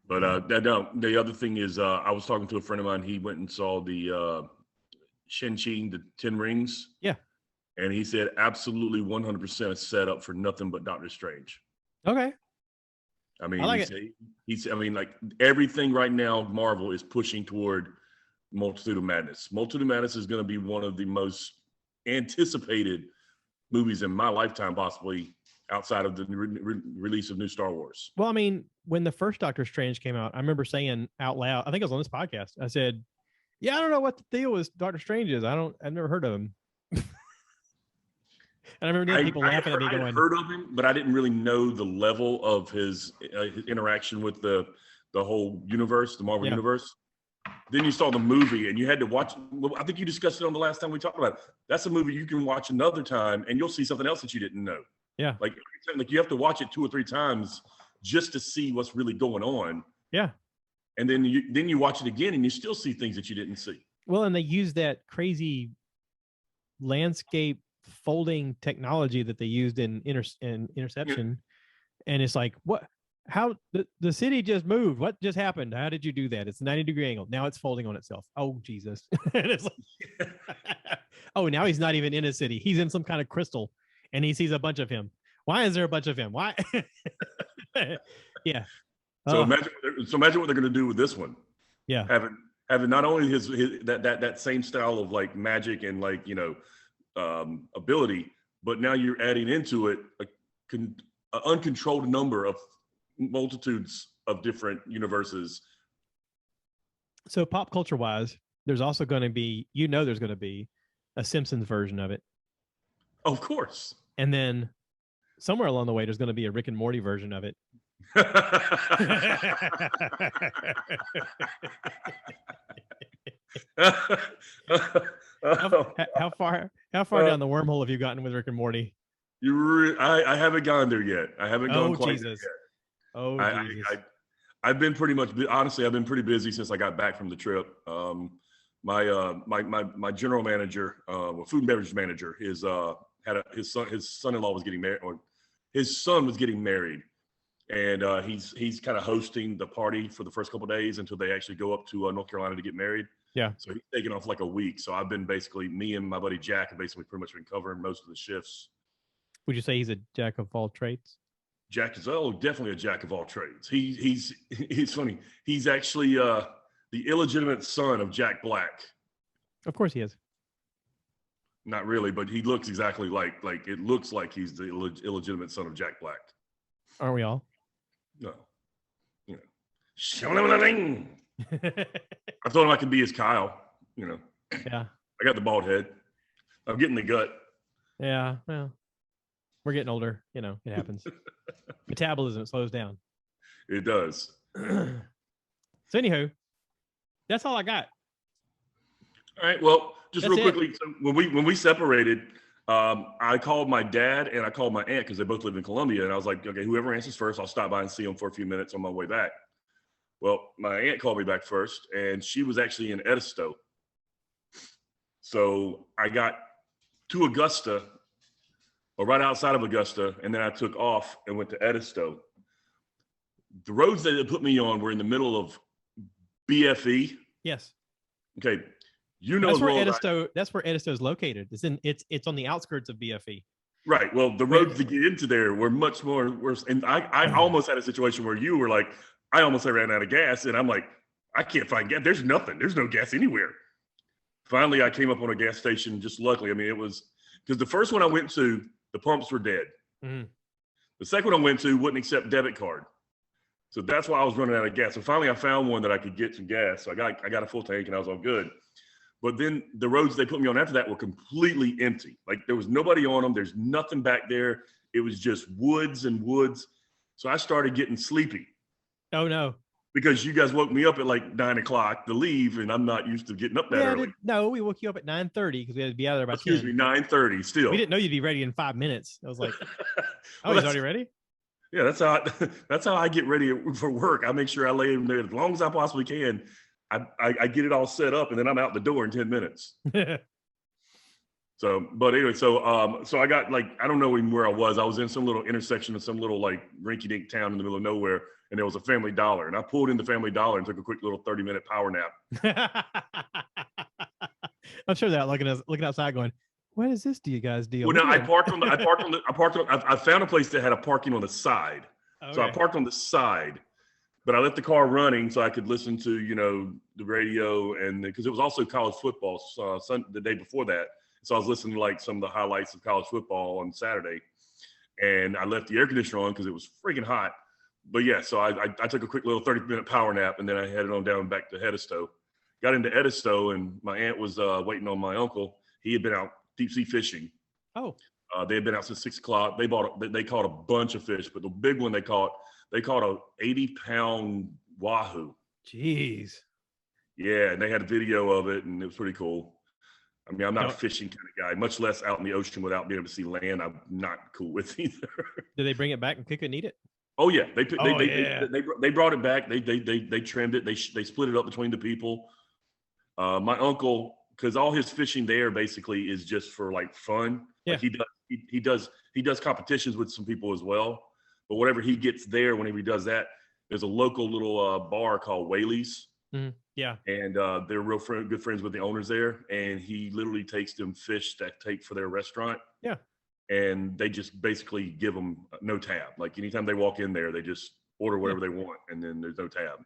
But the other thing is, I was talking to a friend of mine. He went and saw the Shang-Chi, the 10 Rings. Yeah. And he said absolutely 100% set up for nothing but Doctor Strange. Okay. I mean, I like I mean, like everything right now, Marvel is pushing toward Multitude of Madness. Multitude of Madness is going to be one of the most anticipated movies in my lifetime, possibly outside of the release of new Star Wars. Well, I mean, when the first Doctor Strange came out, I remember saying out loud, I think it was on this podcast, I said, yeah, I don't know what the deal with Doctor Strange is. I've never heard of him. And I remember people laughing at me going, I heard of him, but I didn't really know the level of his interaction with the whole universe, the Marvel universe. Then you saw the movie and you had to watch. I think you discussed it on the last time we talked about it. That's a movie you can watch another time and you'll see something else that you didn't know. Yeah. Like you have to watch it 2 or 3 times just to see what's really going on. Yeah. And then you watch it again and you still see things that you didn't see. Well, and they use that crazy landscape folding technology that they used in Interception. Yeah. And it's like, what? How the city just moved? What just happened? How did you do that? It's a 90-degree angle. Now it's folding on itself. Oh, Jesus. And it's like, oh, now he's not even in a city. He's in some kind of crystal and he sees a bunch of him. Why is there a bunch of him? Why? Yeah. So imagine what they're going to do with this one. Yeah. Having not only his that same style of like magic and like, ability, but now you're adding into it an uncontrolled number of multitudes of different universes. So pop culture wise, there's also going to be, there's going to be a Simpsons version of it. Of course. And then somewhere along the way, there's going to be a Rick and Morty version of it. How far down the wormhole have you gotten with Rick and Morty? I haven't gone there yet. I haven't gone quite there yet. Oh, Jesus. I've been pretty much, honestly, I've been pretty busy since I got back from the trip. My general manager, food and beverage manager, his son-in-law was getting married, or his son was getting married, and he's kind of hosting the party for the first couple of days until they actually go up to North Carolina to get married. Yeah. So he's taking off like a week. So I've been me and my buddy Jack have basically pretty much been covering most of the shifts. Would you say he's a jack of all trades? Jack is definitely a jack of all trades. He's funny. He's actually the illegitimate son of Jack Black. Of course he is. Not really, but he looks exactly like it looks like he's the illegitimate son of Jack Black. Aren't we all? No. I told him I could be his Kyle. Yeah. I got the bald head. I'm getting the gut. Yeah. Well, we're getting older. It happens. Metabolism slows down. It does. So anywho, that's all I got. All right. Well, just real quickly, so when we separated, I called my dad and I called my aunt because they both live in Columbia, and I was like, okay, whoever answers first, I'll stop by and see them for a few minutes on my way back. Well, my aunt called me back first, and she was actually in Edisto. So I got to Augusta, or right outside of Augusta, and then I took off and went to Edisto. The roads that they put me on were in the middle of BFE. Yes. Okay. That's where Edisto. That's where Edisto is located. It's on the outskirts of BFE. Right. Well, the roads to get into there were much more worse. And I almost had a situation where you were like, I almost ran out of gas, and I'm like, I can't find gas. There's nothing. There's no gas anywhere. Finally, I came up on a gas station. Just luckily, I mean, it was because the first one I went to, The pumps were dead. Mm. The second one I went to wouldn't accept debit card. So that's why I was running out of gas. So finally I found one that I could get some gas. So I got a full tank and I was all good. But then the roads they put me on after that were completely empty. Like there was nobody on them. There's nothing back there. It was just woods and woods. So I started getting sleepy. Oh no. Because you guys woke me up at like 9 o'clock to leave, and I'm not used to getting up that early. No, we woke you up at 9:30 because we had to be out there by 10. Excuse me, 9:30 still. We didn't know you'd be ready in 5 minutes. I was like, well, he's already ready? Yeah, that's how I get ready for work. I make sure I lay in there as long as I possibly can. I get it all set up, and then I'm out the door in 10 minutes. So, but anyway, so I got like, I don't know even where I was. I was in some little intersection of some little like rinky-dink town in the middle of nowhere, and there was a Family Dollar, and I pulled into Family Dollar and took a quick little 30-minute power nap. I'm sure they're looking outside going, what is this guys deal? Well, no, I found a place that had a parking on the side. Okay. So I parked on the side, but I left the car running so I could listen to, the radio, and because it was also college football the day before that. So I was listening to like some of the highlights of college football on Saturday, and I left the air conditioner on because it was freaking hot. But yeah, so I took a quick little 30-minute power nap, and then I headed on down back to Edisto. Got into Edisto, and my aunt was waiting on my uncle. He had been out deep sea fishing. Oh. They had been out since 6 o'clock. They caught a bunch of fish, but the big one they caught a 80-pound wahoo. Jeez. Yeah, and they had a video of it, and it was pretty cool. I mean, I'm not a fishing kind of guy, much less out in the ocean without being able to see land. I'm not cool with either. Did they bring it back and cook it and eat it? Oh yeah, they brought it back. They trimmed it. They split it up between the people. My uncle, because all his fishing there basically is just for like fun. Yeah. Like he does competitions with some people as well. But whatever he gets there, whenever he does that, there's a local little bar called Whaley's. Mm, yeah. And they're real good friends with the owners there. And he literally takes them fish that take for their restaurant. Yeah. And they just basically give them no tab. Like anytime they walk in there, they just order whatever they want, and then there's no tab.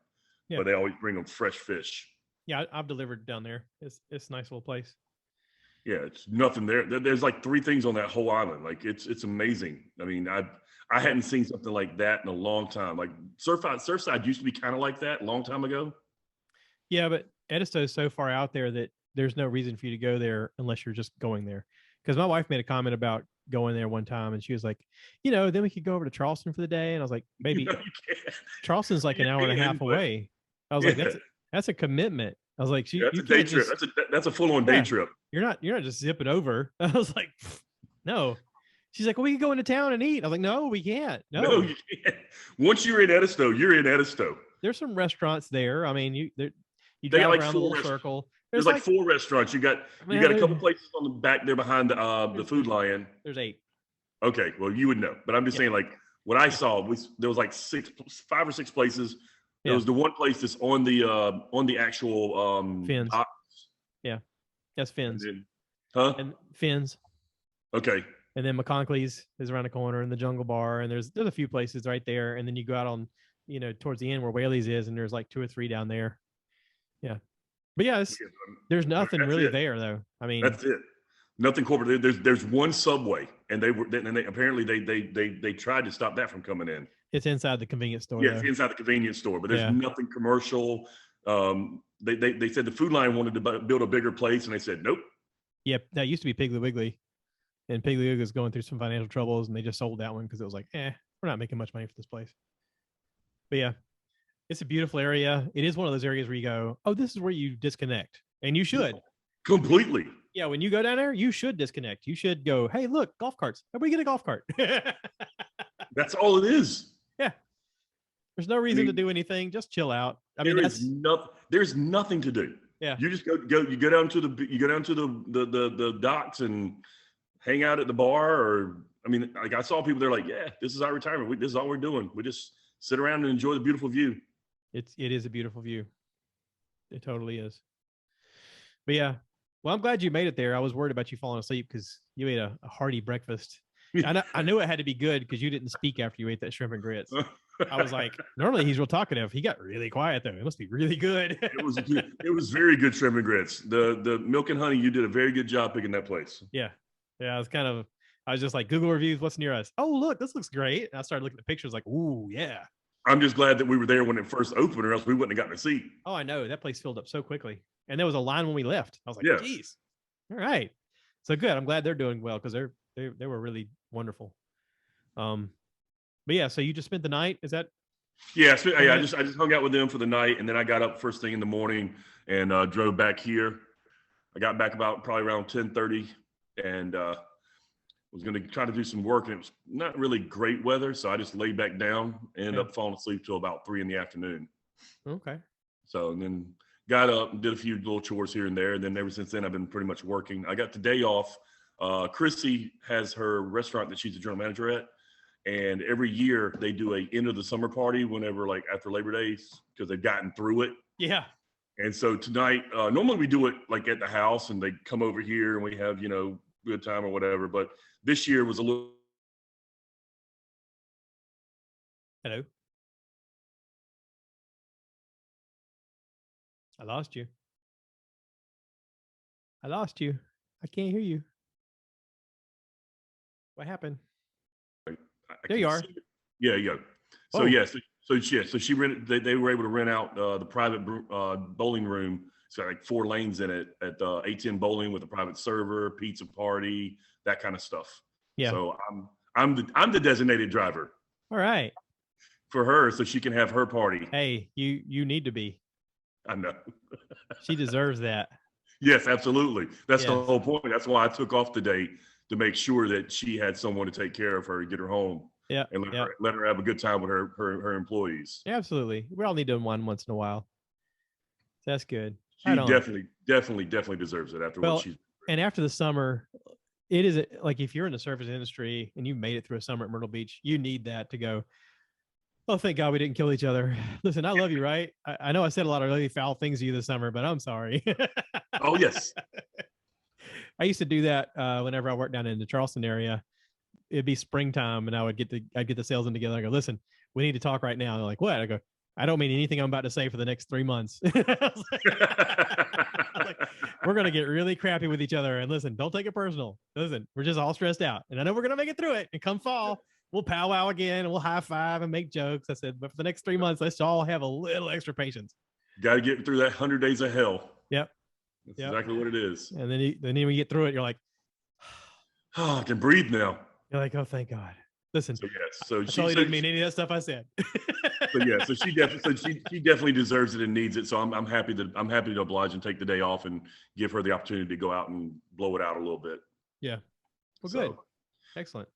Yeah. But they always bring them fresh fish. Yeah, I've delivered down there. It's a nice little place. Yeah, it's nothing there. There's like 3 things on that whole island. Like it's amazing. I mean, I hadn't seen something like that in a long time. Like Surfside used to be kind of like that a long time ago. Yeah, but Edisto is so far out there that there's no reason for you to go there unless you're just going there. Because my wife made a comment about going there one time, and she was like, then we could go over to Charleston for the day. And I was like, baby, Charleston's like an hour and a half away. I was like, that's a commitment. I was like, that's a day trip. That's a full-on day trip. You're not just zipping over. I was like, no. She's like, well, we can go into town and eat. I was like, no, we can't. No, you can't. Once you're in Edisto, you're in Edisto. There's some restaurants there. I mean, you drive around the little circle. There's like 4 restaurants. You got a couple places on the back there behind the Food Lion. There's 8. Okay, well, you would know, but I'm just saying, like what I saw there was like 5 or 6 places. There was the one place that's on the actual Fins. Yeah, that's Fins. And Fins. Okay. And then McConkley's is around the corner, and the Jungle Bar, and there's a few places right there, and then you go out on towards the end where Whaley's is, and there's like 2 or 3 down there. Yeah. But yeah, there's nothing really there though. I mean, that's it. Nothing corporate. There's one Subway, and they apparently they tried to stop that from coming in. It's inside the convenience store. Yeah, it's inside the convenience store, but there's nothing commercial. They said the Food Lion wanted to build a bigger place, and they said nope. Yep, that used to be Piggly Wiggly, and Piggly Wiggly was going through some financial troubles, and they just sold that one because it was like, we're not making much money for this place. But yeah. It's a beautiful area. It is one of those areas where you go, oh, this is where you disconnect. And you should. Completely. Yeah, when you go down there, you should disconnect. You should go, hey, look, golf carts. Everybody get a golf cart. That's all it is. Yeah. There's no reason to do anything. Just chill out. I mean, there's nothing to do. Yeah. You just go down to the docks and hang out at the bar, or like I saw people, they're like, yeah, this is our retirement. This is all we're doing. We just sit around and enjoy the beautiful view. It is a beautiful view. It totally is. But yeah, well, I'm glad you made it there. I was worried about you falling asleep because you ate a hearty breakfast. I knew it had to be good because you didn't speak after you ate that shrimp and grits. I was like, normally he's real talkative. He got really quiet though. It must be really good. It was very good shrimp and grits. The milk and honey, you did a very good job picking that place. Yeah. Yeah. I was kind of I was just like, Google reviews, what's near us? Oh, look, this looks great. And I started looking at the pictures like, ooh, yeah. I'm just glad that we were there when it first opened, or else we wouldn't have gotten a seat. Oh, I know. That place filled up so quickly. And there was a line when we left. I was like, Yeah. geez. All right. So good. I'm glad they're doing well because they were really wonderful. But yeah, so you just spent the night? Is that? Yeah, I just hung out with them for the night, and then I got up first thing in the morning and drove back here. I got back about probably around 10:30, and was going to try to do some work, and it was not really great weather, so I just laid back down and ended up falling asleep till about 3 in the afternoon. Okay. So, and then got up and did a few little chores here and there, and then ever since then I've been pretty much working. I got the day off. Chrissy has her restaurant that she's the general manager at, and every year they do a end of the summer party whenever, like after Labor Days, because they've gotten through it. Yeah. And so tonight, normally we do it like at the house, and they come over here and we have, good time or whatever. But this year was a little. Hello. I lost you. I can't hear you. What happened? There you are. Yeah. So so she rented. They were able to rent out the private bowling room. It's got like 4 lanes in it at 810 Bowling with a private server, pizza party, that kind of stuff. Yeah. So I'm the designated driver. All right. For her, so she can have her party. Hey, you need to be. I know. She deserves that. Yes, absolutely. That's the whole point. That's why I took off today, to make sure that she had someone to take care of her and get her home. Yeah. And let her have a good time with her employees. Yeah, absolutely. We all need to unwind once in a while. That's good. She definitely deserves it after what she's. And after the summer, it is like if you're in the service industry and you made it through a summer at Myrtle Beach, you need that to go, oh, thank God we didn't kill each other. Listen, I love you, right? I know I said a lot of really foul things to you this summer, but I'm sorry. Oh, yes. I used to do that whenever I worked down in the Charleston area. It'd be springtime, and I'd get the salesmen together. I go, listen, we need to talk right now. They're like, what? I go, I don't mean anything I'm about to say for the next 3 months. Like, we're going to get really crappy with each other. And listen, don't take it personal. Listen, we're just all stressed out. And I know we're going to make it through it. And come fall, we'll powwow again and we'll high five and make jokes. I said, but for the next 3 months, let's all have a little extra patience. Got to get through that 100 days of hell. Yep. That's exactly what it is. And then when you get through it, you're like, oh, I can breathe now. You're like, oh, thank God. Listen. So yes, so she didn't mean any of that stuff I said. so she definitely deserves it and needs it. So I'm happy to oblige and take the day off and give her the opportunity to go out and blow it out a little bit. Yeah. Well, good. Excellent.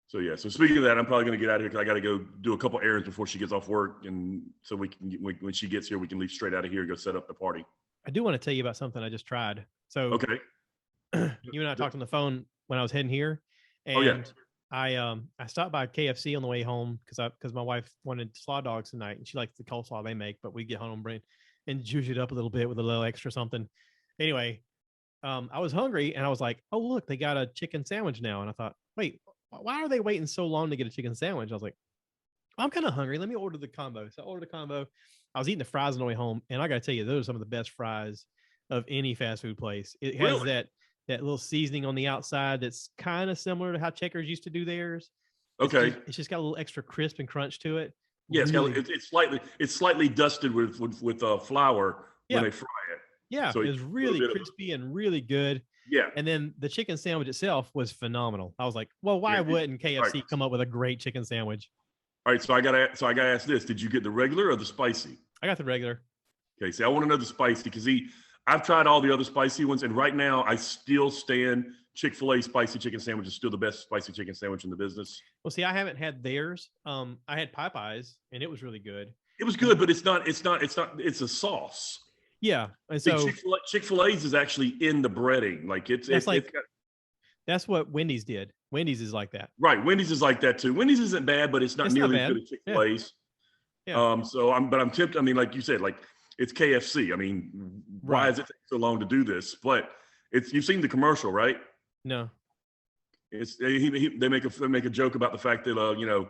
So yeah. So speaking of that, I'm probably going to get out of here because I got to go do a couple errands before she gets off work, and so we can when she gets here, we can leave straight out of here and go set up the party. I do want to tell you about something I just tried. So okay, you and I talked on the phone when I was heading here, and I stopped by KFC on the way home because my wife wanted slaw dogs tonight, and she likes the coleslaw they make, but we get home and juice it up a little bit with a little extra something. Anyway, I was hungry and I was like, oh look, they got a chicken sandwich now, and I thought, wait, why are they waiting so long to get a chicken sandwich? I was like, I'm kind of hungry. Let me order the combo. So I ordered the combo. I was eating the fries on the way home, and I got to tell you, those are some of the best fries of any fast food place. It has that little seasoning on the outside that's kind of similar to how Checkers used to do theirs. Okay. It's just got a little extra crisp and crunch to it. Yeah, it's slightly dusted with flour when they fry it. Yeah, so it's really crispy and really good. Yeah. And then the chicken sandwich itself was phenomenal. I was like, well, why wouldn't KFC come up with a great chicken sandwich? All right, so I gotta ask this: did you get the regular or the spicy? I got the regular. Okay, see, I want to know the spicy because I've tried all the other spicy ones, and right now I still stand Chick-fil-A spicy chicken sandwich is still the best spicy chicken sandwich in the business. Well, see, I haven't had theirs. I had Popeyes, and it was really good. It was good, but it's not. It's a sauce. Yeah, and so Chick-fil-A's is actually in the breading. Like that's what Wendy's did. Wendy's is like that. Right. Wendy's is like that too. Wendy's isn't bad, but it's not nearly as good as Chick-fil-A's. Yeah. So I'm tempted. I mean, like you said, like it's KFC. I mean, why does it take so long to do this? But you've seen the commercial, right? No. They make a joke about the fact that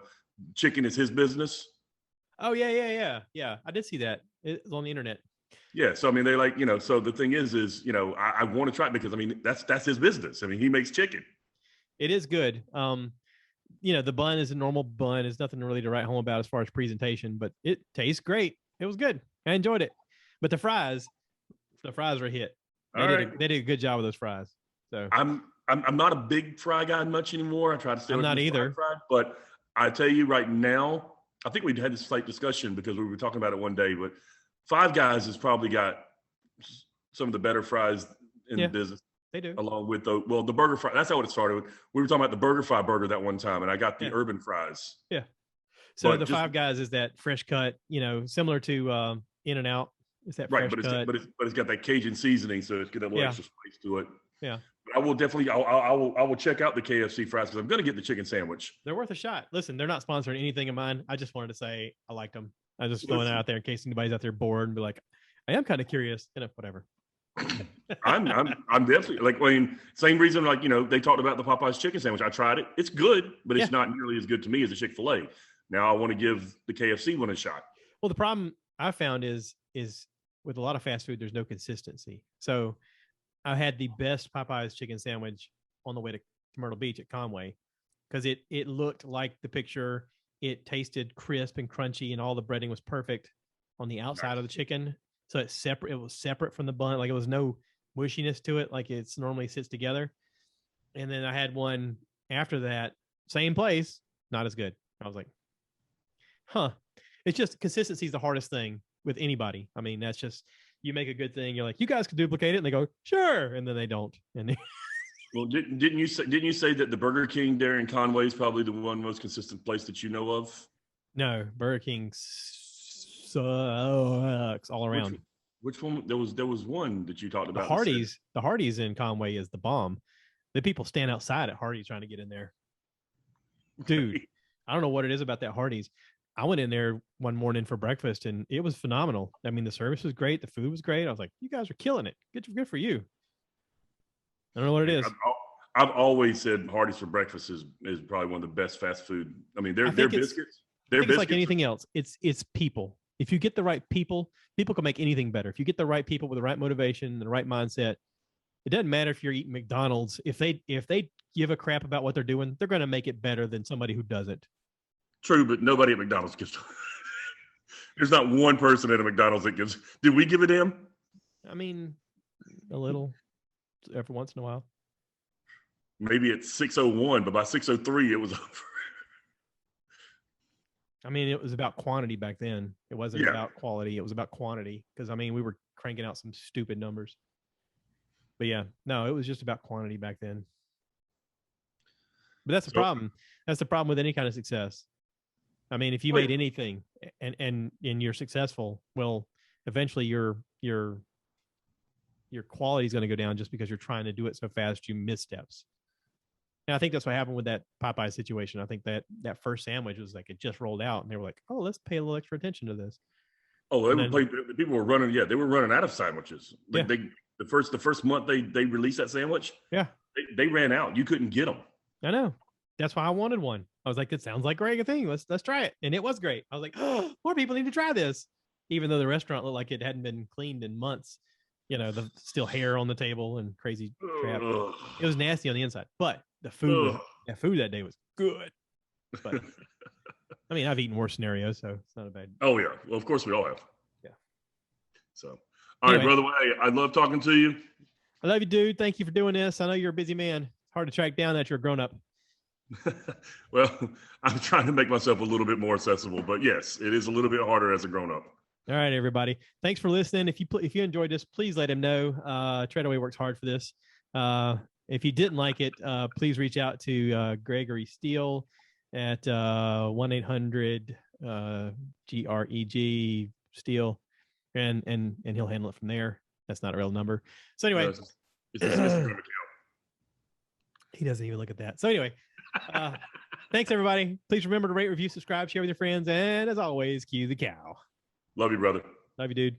chicken is his business. Oh yeah. I did see that. It's on the internet. Yeah, so I mean, they so the thing is I want to try it because I mean that's his business. I mean, he makes chicken. It is good. The bun is a normal bun. There's nothing really to write home about as far as presentation, but it tastes great. It was good. I enjoyed it. But the fries were a hit. They did a good job with those fries. So I'm not a big fry guy much anymore. I try to stay I'm away not from either. fried, but I tell you right now, I think we had this slight discussion because we were talking about it one day, but Five Guys has probably got some of the better fries in the business. They do. Along with the burger fry. That's how it started with. We were talking about the Burger Fry burger that one time, and I got the urban fries. Yeah. So the Five Guys is that fresh cut, similar to In-N-Out. It's that fresh cut. But it's got that Cajun seasoning, so it's got a little extra spice to it. Yeah. But I will definitely I will check out the KFC fries because I'm going to get the chicken sandwich. They're worth a shot. Listen, they're not sponsoring anything of mine. I just wanted to say I liked them. I was just throwing it out there in case anybody's out there bored and be like, I am kind of curious. Whatever. I'm definitely same reason they talked about the Popeyes chicken sandwich. I tried it. It's good, but it's not nearly as good to me as a Chick-fil-A. Now I want to give the KFC one a shot. Well, the problem I found is with a lot of fast food, there's no consistency. So I had the best Popeyes chicken sandwich on the way to Myrtle Beach at Conway because it looked like the picture. It tasted crisp and crunchy, and all the breading was perfect on the outside of the chicken. So it's separate. It was separate from the bun. Like, it was no mushiness to it, like it's normally sits together. And then I had one after that, same place, not as good. I was like, it's just consistency is the hardest thing with anybody. I mean, that's just, you make a good thing, you're like, you guys could duplicate it, and they go, sure, and then they don't. And well, didn't you say that the Burger King there in Conway is probably the one most consistent place that you know of? No, Burger King sucks all around. Which one? There was one that you talked about. The Hardee's in Conway is the bomb. The people stand outside at Hardee's trying to get in there. Dude, I don't know what it is about that Hardee's. I went in there one morning for breakfast, and it was phenomenal. I mean, the service was great. The food was great. I was like, you guys are killing it. Good for you. I don't know what it is. I've always said Hardee's for breakfast is probably one of the best fast food. I mean, their biscuits. It's like anything else. It's people. If you get the right people can make anything better. If you get the right people with the right motivation and the right mindset, it doesn't matter if you're eating McDonald's. If they give a crap about what they're doing, they're going to make it better than somebody who doesn't. True, but nobody at McDonald's gives. There's not one person at a McDonald's that gives. Did we give a damn? I mean, a little, every once in a while. Maybe at 6:01, but by 6:03 it was over. I mean, it was about quantity back then. It wasn't about quality. It was about quantity because, I mean, we were cranking out some stupid numbers. But yeah, no, it was just about quantity back then. But that's the problem. That's the problem with any kind of success. I mean, if you made anything and you're successful, well, eventually your quality is going to go down just because you're trying to do it so fast you miss steps. And I think that's what happened with that Popeye situation. I think that first sandwich was like, it just rolled out and they were like, oh, let's pay a little extra attention to this. Oh, people were running. Yeah, they were running out of sandwiches. Like the first month they released that sandwich. Yeah, they ran out. You couldn't get them. I know. That's why I wanted one. I was like, it sounds like a great thing. Let's try it. And it was great. I was like, oh, more people need to try this. Even though the restaurant looked like it hadn't been cleaned in months. The still hair on the table and crazy crap. It was nasty on the inside, but the food that day was good. But I mean, I've eaten worse scenarios, so it's not a bad. Oh yeah, well, of course we all have. Yeah. So, all right, brother. Hey, I love talking to you. I love you, dude. Thank you for doing this. I know you're a busy man. It's hard to track down that you're a grown up. Well, I'm trying to make myself a little bit more accessible, but yes, it is a little bit harder as a grown up. All right, everybody. Thanks for listening. If you enjoyed this, please let him know. Treadaway works hard for this. If you didn't like it, please reach out to Gregory Steele at 1-800 GREG Steele, and he'll handle it from there. That's not a real number. So anyway, he doesn't even look at that. So anyway, thanks everybody. Please remember to rate, review, subscribe, share with your friends, and as always, cue the cow. Love you, brother. Love you, dude.